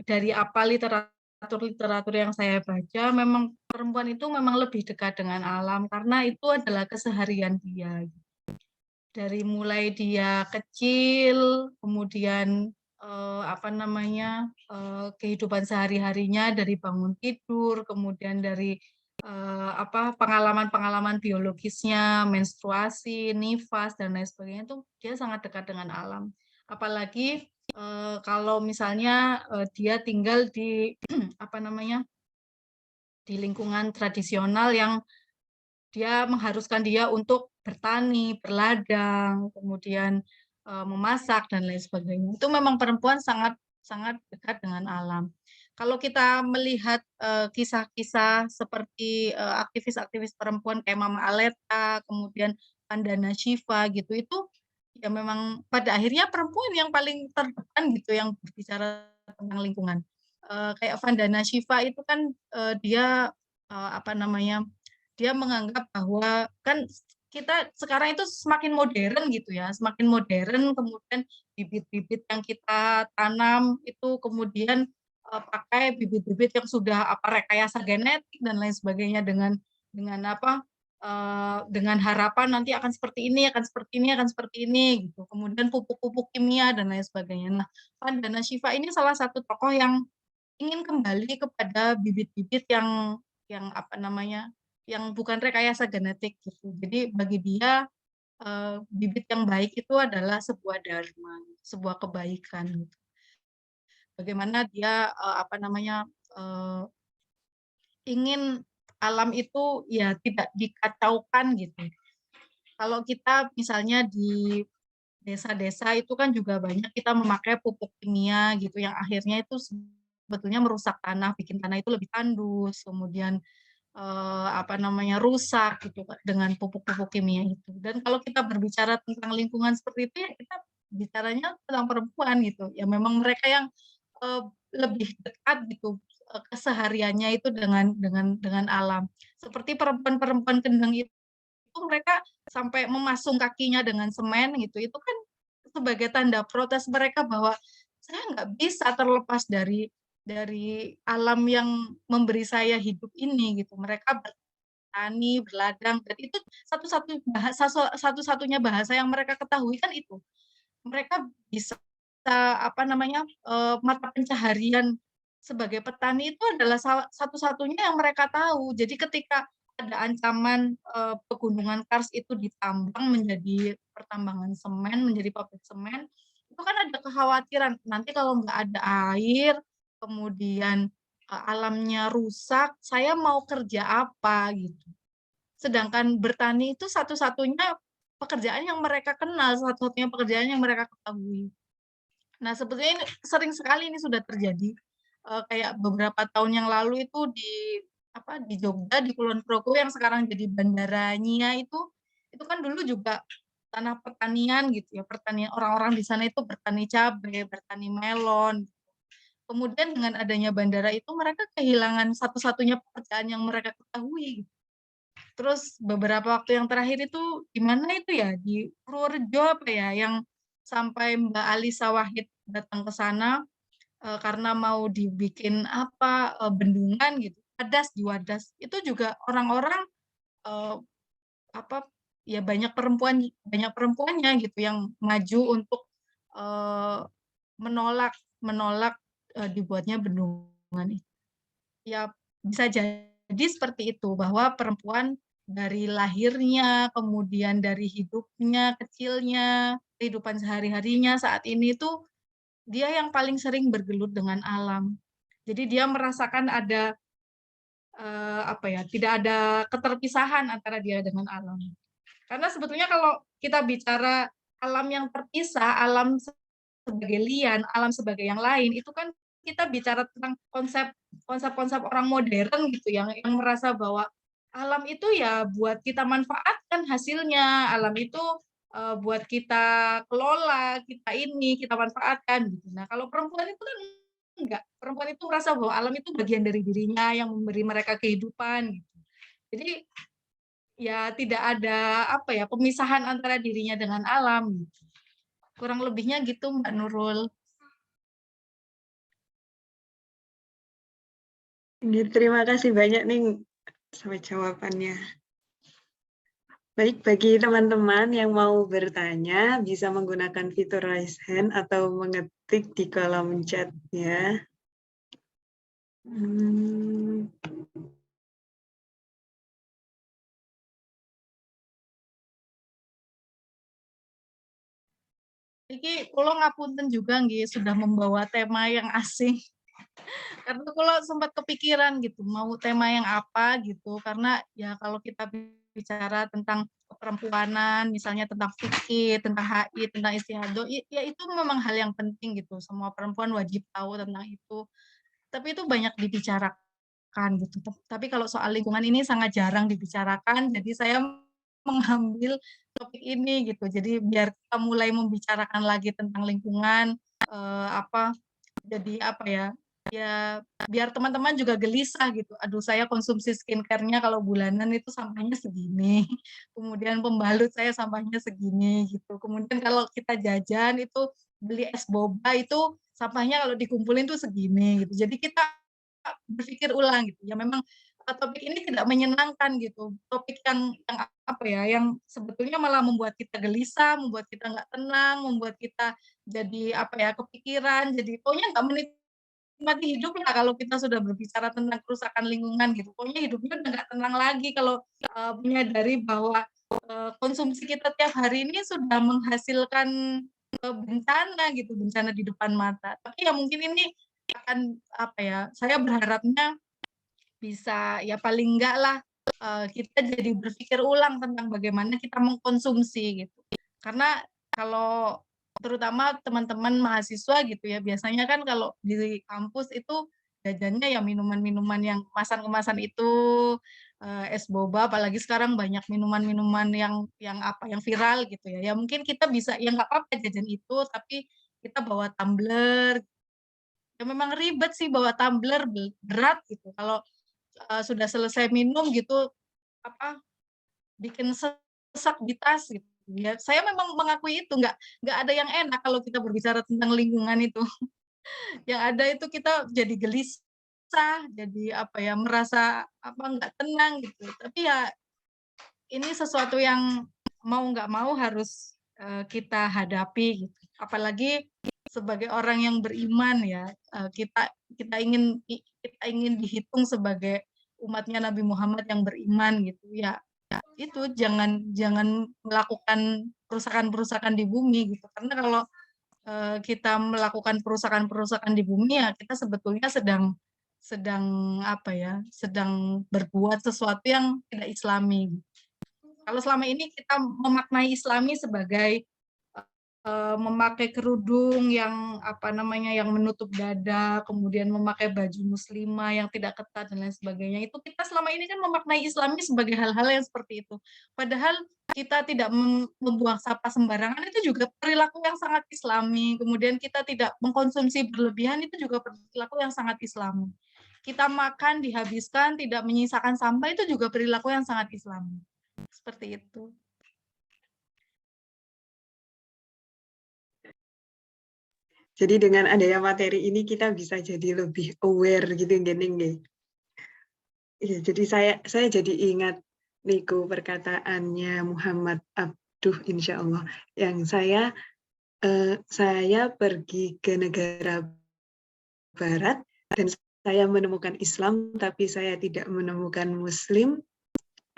dari apa literatur yang saya baca, memang perempuan itu memang lebih dekat dengan alam karena itu adalah keseharian dia. Dari mulai dia kecil, kemudian kehidupan sehari-harinya dari bangun tidur, kemudian dari pengalaman-pengalaman biologisnya, menstruasi, nifas dan lain sebagainya itu dia sangat dekat dengan alam. Apalagi kalau misalnya dia tinggal di di lingkungan tradisional yang dia mengharuskan dia untuk bertani, berladang, kemudian memasak dan lain sebagainya. Itu memang perempuan sangat sangat dekat dengan alam. Kalau kita melihat kisah-kisah seperti aktivis-aktivis perempuan kayak Mama Aleta, kemudian Vandana Shiva gitu, itu ya memang pada akhirnya perempuan yang paling terdepan gitu yang berbicara tentang lingkungan. Kayak Vandana Shiva itu kan dia eh, apa namanya dia menganggap bahwa kan kita sekarang itu semakin modern gitu ya, semakin modern, kemudian bibit-bibit yang kita tanam itu kemudian pakai bibit-bibit yang sudah rekayasa genetik dan lain sebagainya dengan dengan harapan nanti akan seperti ini, akan seperti ini, akan seperti ini gitu. Kemudian pupuk-pupuk kimia dan lain sebagainya. Nah, Vandana Shiva ini salah satu tokoh yang ingin kembali kepada bibit-bibit yang bukan rekayasa genetik gitu. Jadi bagi dia bibit yang baik itu adalah sebuah dharma, sebuah kebaikan gitu. Bagaimana dia ingin alam itu ya tidak dikacaukan gitu. Kalau kita misalnya di desa-desa itu kan juga banyak kita memakai pupuk kimia gitu yang akhirnya itu sebetulnya merusak tanah, bikin tanah itu lebih tandus, kemudian rusak gitu dengan pupuk-pupuk kimia itu. Dan kalau kita berbicara tentang lingkungan seperti itu ya kita bicaranya tentang perempuan gitu. Ya memang mereka yang uh, lebih dekat gitu kesehariannya itu dengan alam. Seperti perempuan-perempuan Kendeng itu mereka sampai memasung kakinya dengan semen gitu. Itu kan sebagai tanda protes mereka bahwa saya nggak bisa terlepas dari alam yang memberi saya hidup ini gitu. Mereka bertani, berladang, dan itu satu-satunya bahasa yang mereka ketahui kan itu. Mereka bisa mata pencaharian sebagai petani itu adalah satu-satunya yang mereka tahu. Jadi ketika ada ancaman pegunungan Kars itu ditambang menjadi pertambangan semen, menjadi pabrik semen, itu kan ada kekhawatiran nanti kalau nggak ada air, kemudian alamnya rusak, saya mau kerja apa gitu. Sedangkan bertani itu satu-satunya pekerjaan yang mereka kenal, satu-satunya pekerjaan yang mereka ketahui. Nah, sebetulnya ini sering sekali ini sudah terjadi, kayak beberapa tahun yang lalu itu di Jogja, di Kulon Progo yang sekarang jadi Bandara Nia itu kan dulu juga tanah pertanian gitu ya, pertanian orang-orang di sana itu bertani cabai, bertani melon. Kemudian dengan adanya bandara itu mereka kehilangan satu-satunya pekerjaan yang mereka ketahui. Terus beberapa waktu yang terakhir itu di mana itu ya, di Purworejo apa ya, yang sampai Mbak Alisa Wahid datang ke sana, karena mau dibikin apa, bendungan gitu, Wadas, di Wadas. Itu juga orang-orang, eee, apa, ya banyak perempuannya gitu yang maju untuk, eee, menolak menolak, dibuatnya bendungan itu. Ya, bisa jadi seperti itu, bahwa perempuan dari lahirnya, kemudian dari hidupnya, kecilnya, kehidupan sehari-harinya saat ini tuh, dia yang paling sering bergelut dengan alam. Jadi dia merasakan ada, apa ya, tidak ada keterpisahan antara dia dengan alam. Karena sebetulnya kalau kita bicara alam yang terpisah, alam sebagai lian, alam sebagai yang lain, itu kan kita bicara tentang konsep-konsep orang modern gitu yang merasa bahwa alam itu ya buat kita manfaatkan hasilnya, alam itu, buat kita kelola, kita manfaatkan gitu. Nah, kalau perempuan itu kan enggak, perempuan itu merasa bahwa alam itu bagian dari dirinya yang memberi mereka kehidupan gitu. Jadi ya tidak ada apa ya, pemisahan antara dirinya dengan alam gitu. Kurang lebihnya gitu Mbak Nurul. Terima kasih banyak nih sama jawabannya. Baik, bagi teman-teman yang mau bertanya, bisa menggunakan fitur raise hand atau mengetik di kolom chat ya. Iki kulo ngapunten juga nggih sudah membawa tema yang asing. Karena kulo sempat kepikiran gitu mau tema yang apa gitu karena ya kalau kita bicara tentang perempuanan, misalnya tentang fikih, tentang HI, tentang istihadah, ya itu memang hal yang penting gitu. Semua perempuan wajib tahu tentang itu. Tapi itu banyak dibicarakan gitu. Tapi kalau soal lingkungan ini sangat jarang dibicarakan. Jadi saya mengambil topik ini gitu. Jadi biar kita mulai membicarakan lagi tentang lingkungan, apa, jadi apa ya, ya biar teman-teman juga gelisah gitu, aduh saya konsumsi skincare-nya kalau bulanan itu sampahnya segini, kemudian pembalut saya sampahnya segini gitu, kemudian kalau kita jajan itu beli es boba itu sampahnya kalau dikumpulin tuh segini gitu. Jadi kita berpikir ulang gitu, ya memang, topik ini tidak menyenangkan gitu, topik yang apa ya, yang sebetulnya malah membuat kita gelisah, membuat kita nggak tenang, membuat kita jadi apa ya, kepikiran, jadi pokoknya nggak menikmati hidup lah kalau kita sudah berbicara tentang kerusakan lingkungan gitu. Pokoknya hidupnya udah nggak tenang lagi kalau, menyadari bahwa, konsumsi kita tiap hari ini sudah menghasilkan, bencana gitu, bencana di depan mata. Tapi ya mungkin ini akan apa ya, saya berharapnya bisa ya paling enggak lah, kita jadi berpikir ulang tentang bagaimana kita mengkonsumsi gitu. Karena kalau terutama teman-teman mahasiswa gitu ya, biasanya kan kalau di kampus itu jajannya ya minuman-minuman yang kemasan-kemasan itu, es boba, apalagi sekarang banyak minuman-minuman yang apa, yang viral gitu ya. Ya mungkin kita bisa ya nggak apa-apa jajan itu, tapi kita bawa tumbler, ya memang ribet sih bawa tumbler, berat gitu. Kalau sudah selesai minum gitu, apa, bikin sesak di tas gitu ya. Saya memang mengakui itu, nggak ada yang enak kalau kita berbicara tentang lingkungan itu. Yang ada itu kita jadi gelisah, jadi apa ya, merasa apa, nggak tenang gitu. Tapi ya ini sesuatu yang mau nggak mau harus, kita hadapi gitu. Apalagi sebagai orang yang beriman ya, kita kita ingin dihitung sebagai umatnya Nabi Muhammad yang beriman gitu ya. Itu jangan jangan melakukan perusakan-perusakan di bumi gitu. Karena kalau kita melakukan perusakan-perusakan di bumi ya kita sebetulnya sedang sedang apa ya, sedang berbuat sesuatu yang tidak Islami. Kalau selama ini kita memaknai Islami sebagai memakai kerudung yang apa namanya yang menutup dada, kemudian memakai baju muslimah yang tidak ketat dan lain sebagainya. Itu kita selama ini kan memaknai Islami sebagai hal-hal yang seperti itu. Padahal kita tidak membuang sampah sembarangan itu juga perilaku yang sangat Islami. Kemudian kita tidak mengkonsumsi berlebihan itu juga perilaku yang sangat Islami. Kita makan dihabiskan, tidak menyisakan sampah itu juga perilaku yang sangat Islami. Seperti itu. Jadi dengan adanya materi ini kita bisa jadi lebih aware gitu gini nggih. Iya, jadi saya jadi ingat niku perkataannya Muhammad Abduh insya Allah yang saya pergi ke negara barat dan saya menemukan Islam tapi saya tidak menemukan Muslim.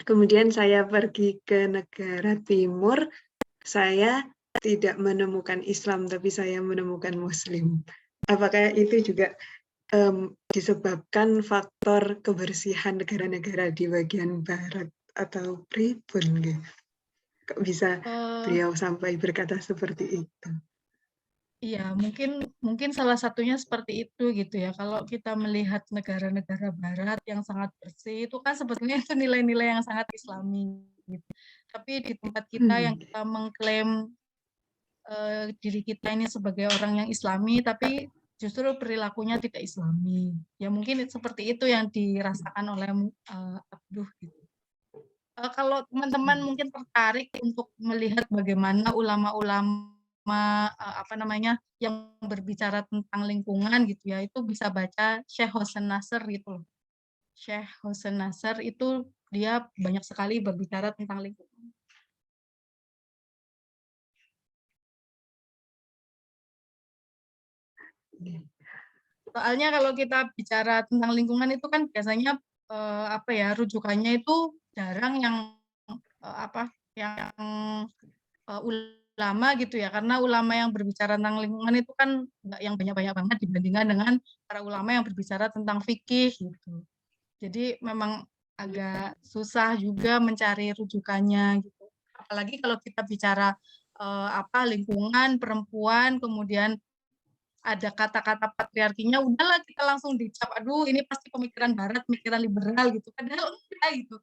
Kemudian saya pergi ke negara timur, saya tidak menemukan Islam tapi saya menemukan Muslim. Apakah itu juga disebabkan faktor kebersihan negara-negara di bagian barat atau pripun nggih? Kok bisa beliau sampai berkata seperti itu? Iya, mungkin salah satunya seperti itu gitu ya. Kalau kita melihat negara-negara barat yang sangat bersih, itu kan sebetulnya itu nilai-nilai yang sangat Islami gitu. Tapi di tempat kita yang kita mengklaim diri kita ini sebagai orang yang Islami, tapi justru perilakunya tidak Islami. Ya mungkin seperti itu yang dirasakan oleh Abduh gitu. Kalau teman-teman mungkin tertarik untuk melihat bagaimana ulama-ulama apa namanya yang berbicara tentang lingkungan gitu ya, itu bisa baca Syekh Hussein Nasr gitu loh. Syekh Hussein Nasr itu dia banyak sekali berbicara tentang lingkungan. Soalnya kalau kita bicara tentang lingkungan itu kan biasanya apa ya rujukannya itu jarang yang apa yang ulama gitu ya, karena ulama yang berbicara tentang lingkungan itu kan nggak yang banyak-banyak banget dibandingkan dengan para ulama yang berbicara tentang fikih gitu. Jadi memang agak susah juga mencari rujukannya gitu. Apalagi kalau kita bicara apa lingkungan, perempuan, kemudian ada kata-kata patriarkinya, udahlah kita langsung dicap, aduh ini pasti pemikiran barat, pemikiran liberal gitu. Padahal enggak gitu.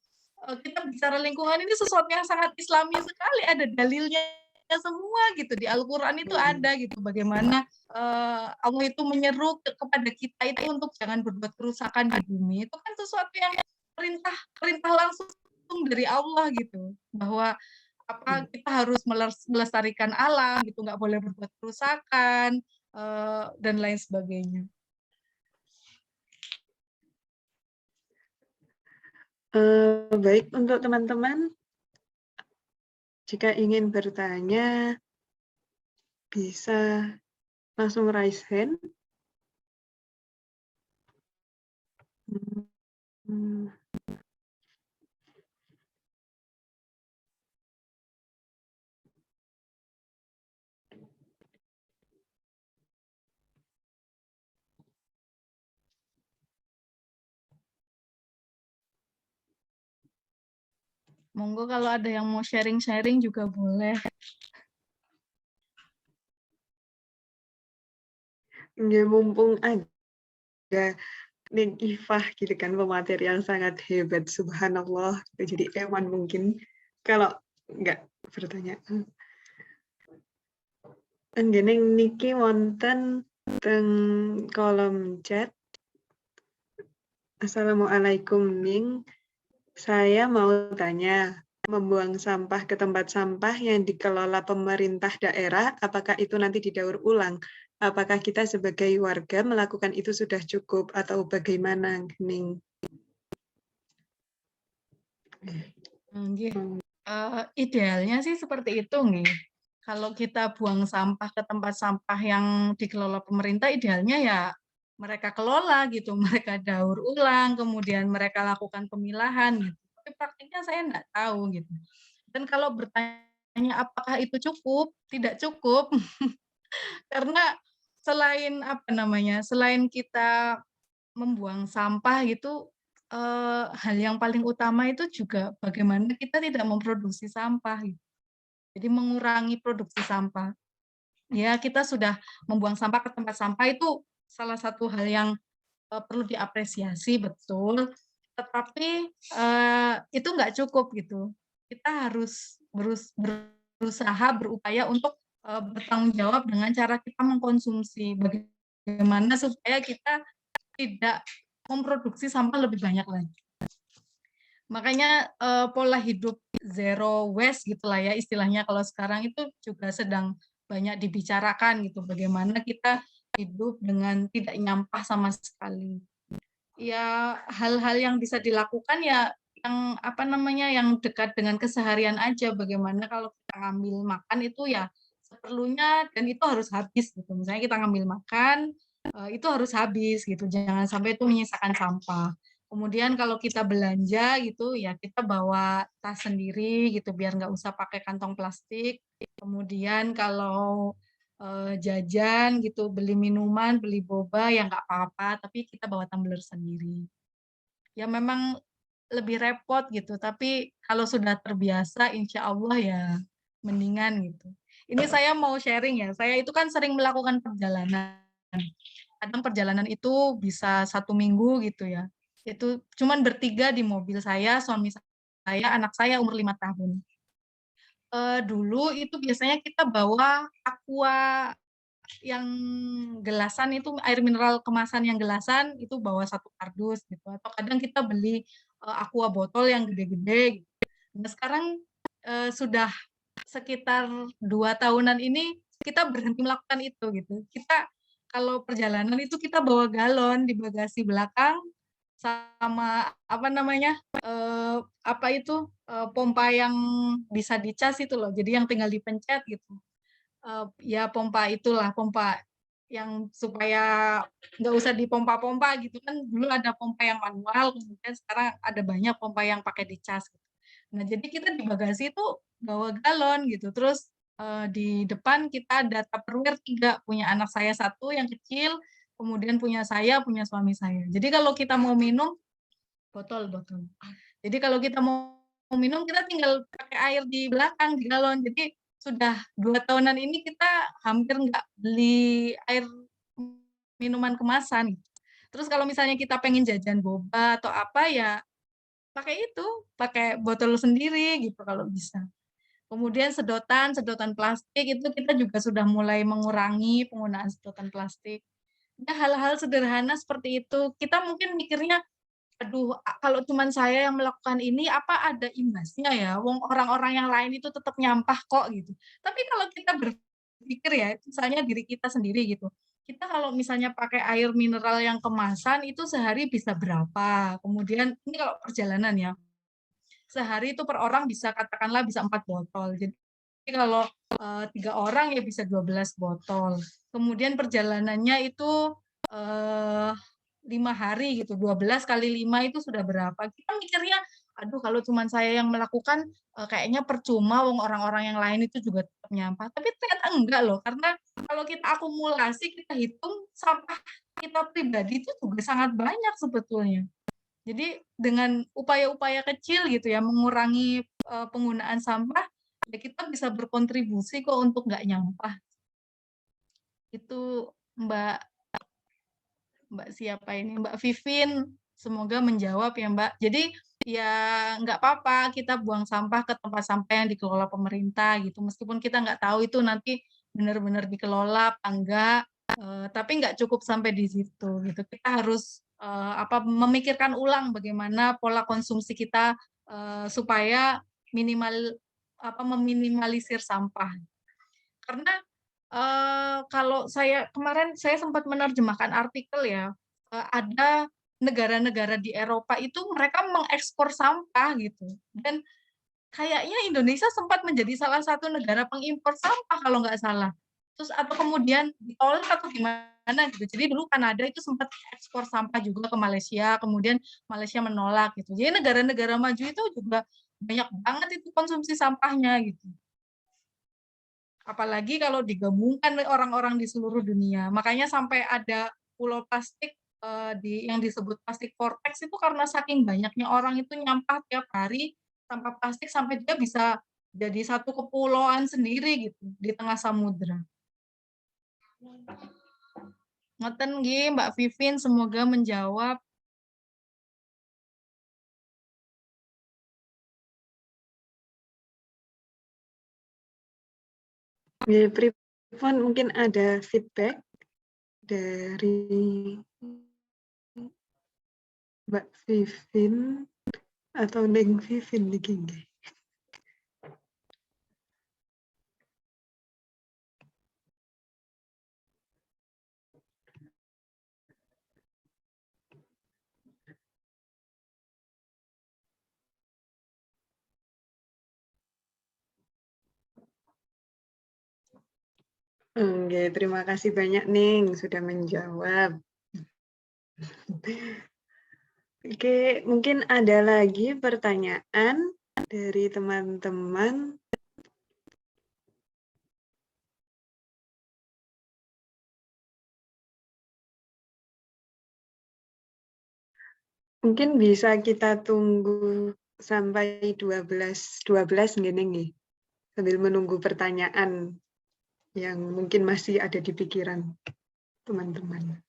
Kita bicara lingkungan ini sesuatu yang sangat Islami sekali, ada dalilnya semua gitu di Al-Qur'an itu ada gitu bagaimana Allah itu menyeru kepada kita itu untuk jangan berbuat kerusakan di bumi. Itu kan sesuatu yang perintah perintah langsung dari Allah gitu. Bahwa apa kita harus melestarikan alam gitu, nggak boleh berbuat kerusakan dan lain sebagainya. Baik untuk teman-teman, jika ingin bertanya bisa langsung raise hand. Monggo kalau ada yang mau sharing-sharing juga boleh. Ya, mumpung ada Ning Ifah gitu kan, pemateri yang sangat hebat, subhanallah. Jadi Eman mungkin kalau nggak bertanya. Anggening niki wonten teng kolom chat. Assalamualaikum Ning. Saya mau tanya, membuang sampah ke tempat sampah yang dikelola pemerintah daerah, apakah itu nanti didaur ulang? Apakah kita sebagai warga melakukan itu sudah cukup atau bagaimana, Ning? Idealnya sih seperti itu nih. Kalau kita buang sampah ke tempat sampah yang dikelola pemerintah, idealnya ya mereka kelola gitu, mereka daur ulang, kemudian mereka lakukan pemilahan gitu. Tapi praktiknya saya nggak tahu gitu. Dan kalau bertanya apakah itu cukup? Tidak cukup, karena selain apa namanya, selain kita membuang sampah gitu, hal yang paling utama itu juga bagaimana kita tidak memproduksi sampah gitu. Jadi mengurangi produksi sampah. Ya, kita sudah membuang sampah ke tempat sampah itu salah satu hal yang perlu diapresiasi, betul. Tetapi itu nggak cukup gitu. Kita harus berusaha, berupaya untuk bertanggung jawab dengan cara kita mengkonsumsi. Bagaimana supaya kita tidak memproduksi sampah lebih banyak lagi. Makanya pola hidup zero waste gitulah ya istilahnya kalau sekarang itu juga sedang banyak dibicarakan gitu. Bagaimana kita hidup dengan tidak nyampah sama sekali. Ya hal-hal yang bisa dilakukan ya yang apa namanya yang dekat dengan keseharian aja. Bagaimana kalau kita ngambil makan itu ya seperlunya dan itu harus habis gitu. Misalnya kita ngambil makan itu harus habis gitu. Jangan sampai itu menyisakan sampah. Kemudian kalau kita belanja gitu ya kita bawa tas sendiri gitu biar nggak usah pakai kantong plastik. Kemudian kalau jajan gitu, beli minuman, beli boba ya nggak apa-apa, tapi kita bawa tumbler sendiri. Ya memang lebih repot gitu, tapi kalau sudah terbiasa insya Allah ya mendingan gitu. Ini saya mau sharing ya, saya itu kan sering melakukan perjalanan. Kadang perjalanan itu bisa 1 minggu gitu ya. Itu cuman bertiga di mobil saya, suami saya, anak saya umur 5 tahun. Dulu itu biasanya kita bawa aqua yang gelasan itu air mineral kemasan yang gelasan itu bawa 1 kardus gitu atau kadang kita beli aqua botol yang gede-gede gitu. Nah sekarang sudah sekitar 2 tahunan ini kita berhenti melakukan itu gitu. Kita kalau perjalanan itu kita bawa galon di bagasi belakang sama apa namanya apa itu pompa yang bisa dicas itu loh. Jadi yang tinggal dipencet gitu. Ya pompa itulah, pompa yang supaya nggak usah dipompa-pompa gitu kan, dulu ada pompa yang manual, kemudian sekarang ada banyak pompa yang pakai dicas gitu. Nah, jadi kita di bagasi itu bawa galon gitu, terus, di depan kita ada Tupperware 3, punya anak saya 1 yang kecil, kemudian punya saya, punya suami saya. Jadi kalau kita mau minum, botol. Jadi kalau kita mau minum, kita tinggal pakai air di belakang, di galon. Jadi sudah 2 tahunan ini kita hampir nggak beli air minuman kemasan. Terus kalau misalnya kita pengen jajan boba atau apa, ya pakai itu, pakai botol sendiri gitu kalau bisa. Kemudian sedotan plastik itu kita juga sudah mulai mengurangi penggunaan sedotan plastik. Ya hal-hal sederhana seperti itu. Kita mungkin mikirnya, "Aduh, kalau cuman saya yang melakukan ini, apa ada imbasnya ya? Wong orang-orang yang lain itu tetap nyampah kok," gitu. Tapi kalau kita berpikir ya, misalnya diri kita sendiri gitu, kita kalau misalnya pakai air mineral yang kemasan itu sehari bisa berapa, kemudian ini kalau perjalanan ya, sehari itu per orang bisa katakanlah bisa 4 botol. Jadi kalau, 3 orang ya bisa 12 botol. Kemudian perjalanannya itu, eee, 5 hari gitu, 12 kali 5 itu sudah berapa. Kita mikirnya, "Aduh kalau cuman saya yang melakukan, kayaknya percuma wong orang-orang yang lain itu juga tetap nyampah." Tapi ternyata enggak loh, karena kalau kita akumulasi, kita hitung sampah kita pribadi itu juga sangat banyak sebetulnya. Jadi dengan upaya-upaya kecil gitu ya, mengurangi, penggunaan sampah, ya kita bisa berkontribusi kok untuk nggak nyampah. Itu Mbak Mbak siapa ini, Mbak Vivin, semoga menjawab ya Mbak. Jadi ya nggak apa-apa kita buang sampah ke tempat sampah yang dikelola pemerintah gitu, meskipun kita nggak tahu itu nanti benar-benar dikelola apa enggak, tapi nggak cukup sampai di situ gitu. Kita harus, apa, memikirkan ulang bagaimana pola konsumsi kita, supaya meminimalisir sampah. Karena kalau kemarin saya sempat menerjemahkan artikel ya, ada negara-negara di Eropa itu mereka mengekspor sampah gitu, dan kayaknya Indonesia sempat menjadi salah satu negara pengimpor sampah kalau nggak salah. terus atau kemudian ditolak atau gimana gitu. Jadi dulu Kanada itu sempat ekspor sampah juga ke Malaysia, kemudian Malaysia menolak gitu. Jadi negara-negara maju itu juga banyak banget itu konsumsi sampahnya gitu. Apalagi kalau digabungkan oleh orang-orang di seluruh dunia. Makanya sampai ada pulau plastik yang disebut plastik vortex itu karena saking banyaknya orang itu nyampah tiap hari sampah plastik sampai dia bisa jadi satu kepulauan sendiri gitu di tengah samudra. Ngoten nggih Mbak Vivin, semoga menjawab. Ya, Pripon mungkin ada feedback dari Mbak Vivin atau Neng Vivin iki nggih. Oke, terima kasih banyak Ning sudah menjawab. Oke, mungkin ada lagi pertanyaan dari teman-teman. Mungkin bisa kita tunggu sampai 12 ngene nggih. Sambil menunggu pertanyaan yang mungkin masih ada di pikiran teman-teman.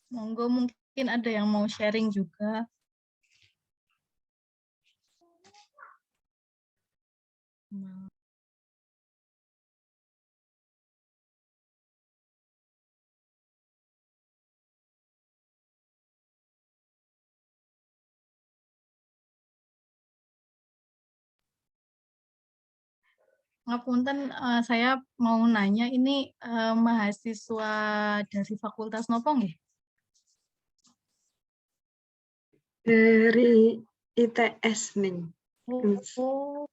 Monggo mungkin ada yang mau sharing juga. Ngapunten, saya mau nanya ini mahasiswa dari Fakultas nopo nggih? Dari ITS nih. Oh.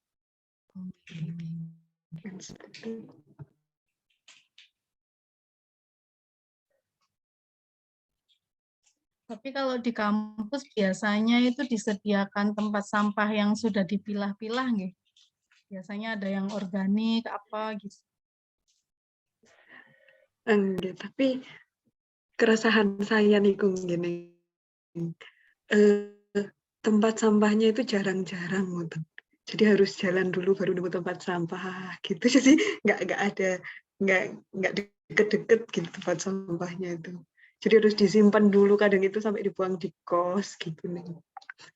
Tapi kalau di kampus biasanya itu disediakan tempat sampah yang sudah dipilah-pilah nggih? Biasanya ada yang organik apa gitu. Enggak, tapi keresahan saya nih gini. Tempat sampahnya itu jarang-jarang gitu. Jadi harus jalan dulu baru nemu tempat sampah gitu. Jadi nggak ada nggak deket-deket gitu tempat sampahnya itu. Jadi harus disimpan dulu, kadang itu sampai dibuang di kos gitu nih.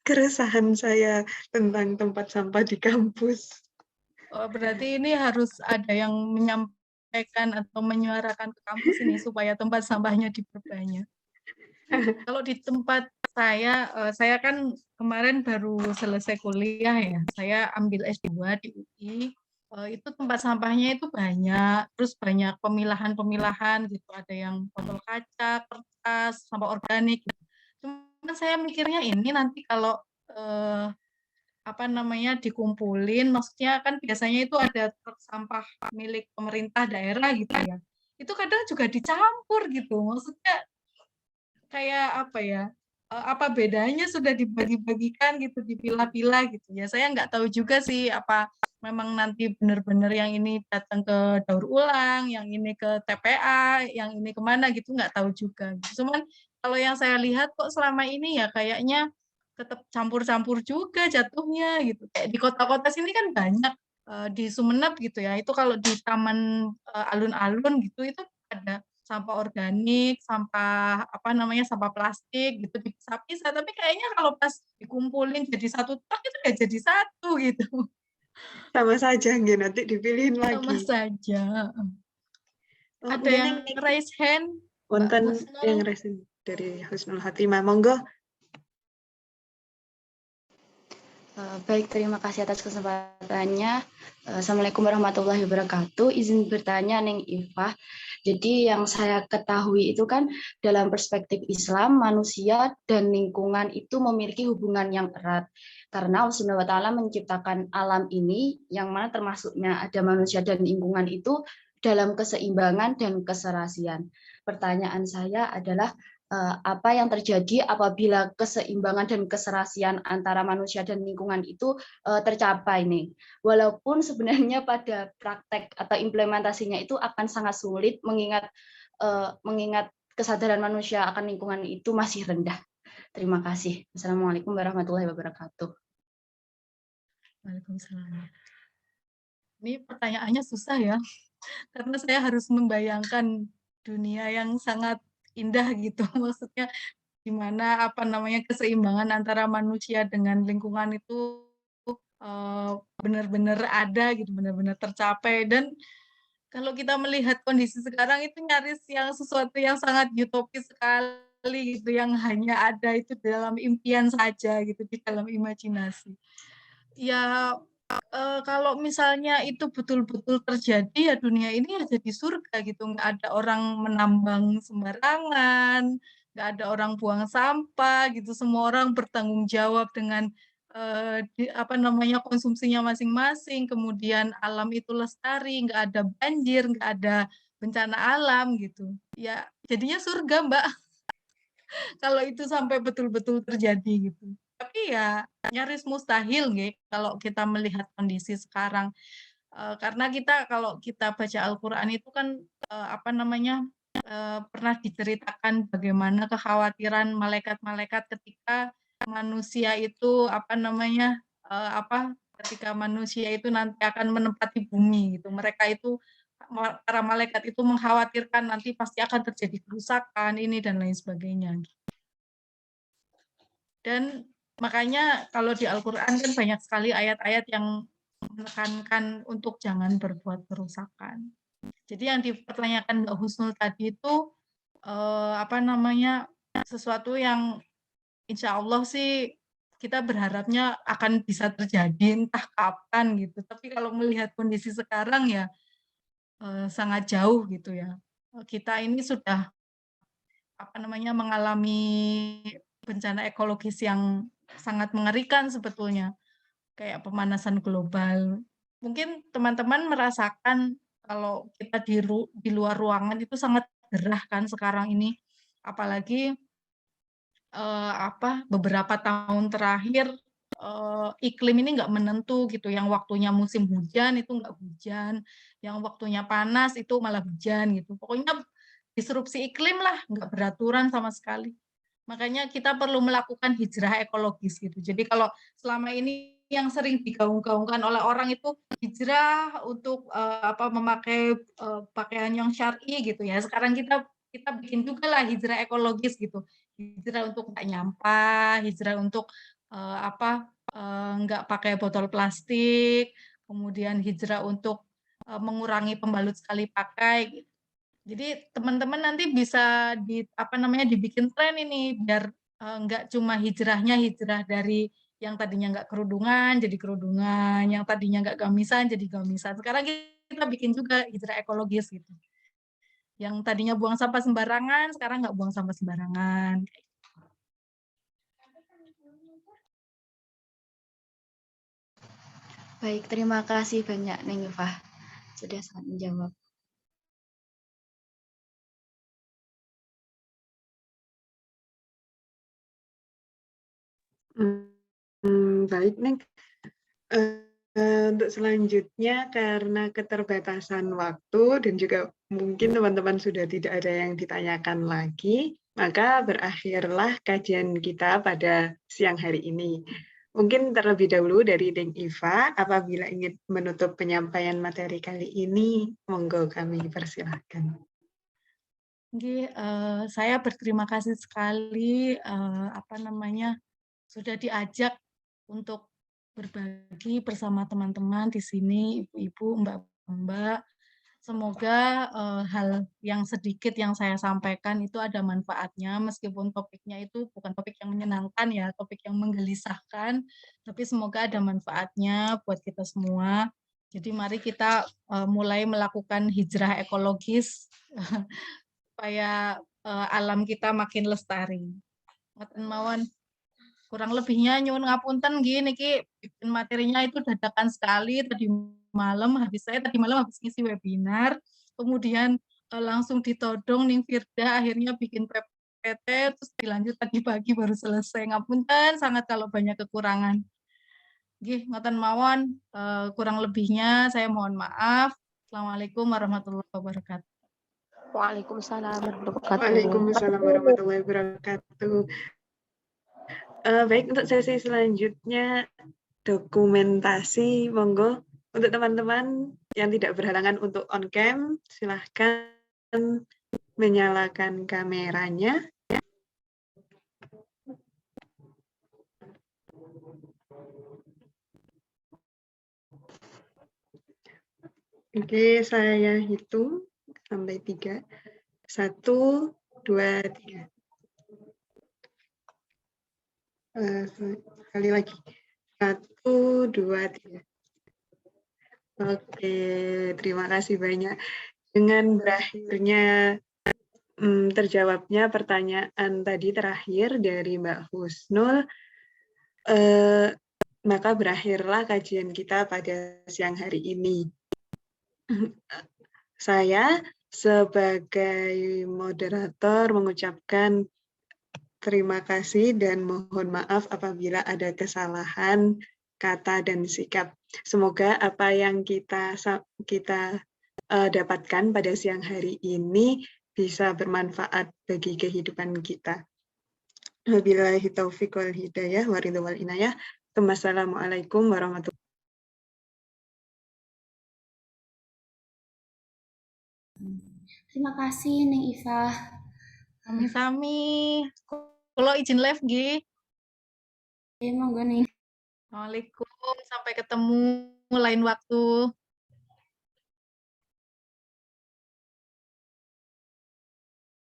Keresahan saya tentang tempat sampah di kampus. Oh, berarti ini harus ada yang menyampaikan atau menyuarakan ke kampus ini supaya tempat sampahnya diperbanyak. Kalau di tempat saya kan kemarin baru selesai kuliah ya. Saya ambil S2 di UI. Itu tempat sampahnya itu banyak, terus banyak pemilahan-pemilahan gitu. Ada yang botol kaca, kertas, sampah organik. Gitu. Cuman saya mikirnya ini nanti kalau dikumpulin, maksudnya kan biasanya itu ada truk sampah milik pemerintah daerah gitu ya. Itu kadang juga dicampur gitu. Maksudnya kayak apa ya? apa bedanya sudah dibagi-bagikan gitu, dipilah-pilah gitu ya. Saya nggak tahu juga sih apa memang nanti benar-benar yang ini datang ke daur ulang, yang ini ke TPA, yang ini kemana gitu nggak tahu juga. Cuman kalau yang saya lihat kok selama ini ya kayaknya tetap campur-campur juga jatuhnya gitu. Kayak di kota-kota sini kan banyak di Sumeneb gitu ya. Itu kalau di taman alun-alun gitu itu ada sampah organik, sampah apa namanya, sampah plastik gitu dipisah-pisah, tapi kayaknya kalau pas dikumpulin jadi satu truk itu nggak jadi satu gitu. Sama saja nggih, nanti dipilihin Sama lagi. saja. Ada Mungkin yang yang niki raise hand, Mbak wonten Husnul. yang resin dari Husnul Hatimah, monggo. Baik, terima kasih atas kesempatannya. Assalamualaikum warahmatullahi wabarakatuh. Izin bertanya, Neng Ifah. Jadi yang saya ketahui itu kan dalam perspektif Islam, manusia dan lingkungan itu memiliki hubungan yang erat. Karena Allah Subhanahu wa Ta'ala menciptakan alam ini, yang mana termasuknya ada manusia dan lingkungan itu dalam keseimbangan dan keserasian. Pertanyaan saya adalah, apa yang terjadi apabila keseimbangan dan keserasian antara manusia dan lingkungan itu tercapai nih. Walaupun sebenarnya pada praktek atau implementasinya itu akan sangat sulit mengingat kesadaran manusia akan lingkungan itu masih rendah. Terima kasih. Assalamualaikum warahmatullahi wabarakatuh. Waalaikumsalam. Ini pertanyaannya susah ya, karena saya harus membayangkan dunia yang sangat indah gitu. Maksudnya gimana apa namanya keseimbangan antara manusia dengan lingkungan itu benar-benar ada gitu, benar-benar tercapai. Dan kalau kita melihat kondisi sekarang itu nyaris yang sesuatu yang sangat utopis sekali gitu, yang hanya ada itu dalam impian saja gitu, di dalam imajinasi. Ya kalau misalnya itu betul-betul terjadi ya dunia ini ya jadi surga gitu, nggak ada orang menambang sembarangan, nggak ada orang buang sampah gitu, semua orang bertanggung jawab dengan apa namanya konsumsinya masing-masing, kemudian alam itu lestari, nggak ada banjir, nggak ada bencana alam gitu. Ya jadinya surga Mbak kalau itu sampai betul-betul terjadi gitu. Tapi ya nyaris mustahil nggih kalau kita melihat kondisi sekarang. Karena kita kalau kita baca Al-Qur'an itu kan apa namanya pernah diceritakan bagaimana kekhawatiran malaikat-malaikat ketika manusia itu apa namanya apa ketika manusia itu nanti akan menempati bumi gitu. Mereka itu para malaikat itu mengkhawatirkan nanti pasti akan terjadi kerusakan ini dan lain sebagainya. Dan makanya kalau di Al-Qur'an kan banyak sekali ayat-ayat yang menekankan untuk jangan berbuat kerusakan. Jadi yang dipertanyakan Mbak Husnul tadi itu apa namanya sesuatu yang insya Allah sih kita berharapnya akan bisa terjadi entah kapan gitu. Tapi kalau melihat kondisi sekarang ya sangat jauh gitu ya. Kita ini sudah apa namanya mengalami bencana ekologis yang sangat mengerikan sebetulnya, kayak pemanasan global. Mungkin teman-teman merasakan kalau kita di luar ruangan itu sangat gerah kan sekarang ini, apalagi apa beberapa tahun terakhir iklim ini nggak menentu gitu, yang waktunya musim hujan itu nggak hujan, yang waktunya panas itu malah hujan gitu. Pokoknya disrupsi iklim lah, nggak beraturan sama sekali. Makanya kita perlu melakukan hijrah ekologis gitu. Jadi kalau selama ini yang sering digaung-gaungkan oleh orang itu hijrah untuk apa memakai pakaian yang syar'i gitu ya. Sekarang kita kita bikin juga lah hijrah ekologis gitu. Hijrah untuk nggak nyampah, hijrah untuk apa nggak pakai botol plastik, kemudian hijrah untuk mengurangi pembalut sekali pakai gitu. Jadi teman-teman nanti bisa apa namanya dibikin tren ini biar nggak cuma hijrahnya hijrah dari yang tadinya nggak kerudungan jadi kerudungan, yang tadinya nggak gamisan jadi gamisan. Sekarang kita bikin juga hijrah ekologis gitu. Yang tadinya buang sampah sembarangan, sekarang nggak buang sampah sembarangan. Baik, terima kasih banyak Neng Ifah sudah sangat menjawab. Baik, Neng. Untuk selanjutnya karena keterbatasan waktu dan juga mungkin teman-teman sudah tidak ada yang ditanyakan lagi, maka berakhirlah kajian kita pada siang hari ini. Mungkin terlebih dahulu dari Deng Iva, apabila ingin menutup penyampaian materi kali ini, monggo kami persilahkan. Saya berterima kasih sekali sudah diajak untuk berbagi bersama teman-teman di sini, ibu-ibu, mbak-mbak. Semoga hal yang sedikit yang saya sampaikan itu ada manfaatnya, meskipun topiknya itu bukan topik yang menyenangkan ya, topik yang menggelisahkan, tapi semoga ada manfaatnya buat kita semua. Jadi mari kita mulai melakukan hijrah ekologis supaya alam kita makin lestari. Ngoten mawon. Kurang lebihnya nyuwun ngapunten gini ki bikin materinya itu dadakan sekali tadi malam habis ngisi webinar, kemudian langsung ditodong ning Firda akhirnya bikin PPT terus dilanjut tadi pagi baru selesai. Ngapunten sangat kalau banyak kekurangan. Nggih, ngoten mawon, kurang lebihnya saya mohon maaf. Assalamualaikum warahmatullahi wabarakatuh. Waalaikumsalam warahmatullahi wabarakatuh. Waalaikumsalam warahmatullahi wabarakatuh. Baik, untuk sesi selanjutnya dokumentasi, monggo untuk teman-teman yang tidak berhalangan untuk on cam, silahkan menyalakan kameranya. Oke, saya hitung sampai 3. 1, 2, 3. Sekali lagi. 1, 2, 3. Oke, terima kasih banyak. Dengan berakhirnya terjawabnya pertanyaan tadi terakhir dari Mbak Husnul, maka berakhirlah kajian kita pada siang hari ini. Saya sebagai moderator mengucapkan terima kasih dan mohon maaf apabila ada kesalahan kata dan sikap. Semoga apa yang kita dapatkan pada siang hari ini bisa bermanfaat bagi kehidupan kita. Wabillahi taufiq wal hidayah wa ridho wal inayah. Wassalamualaikum warahmatullahi wabarakatuh. Terima kasih Neng Iva. Sami-sami. Kalau izin live nggih. Monggo Neng. Assalamualaikum, sampai ketemu lain waktu.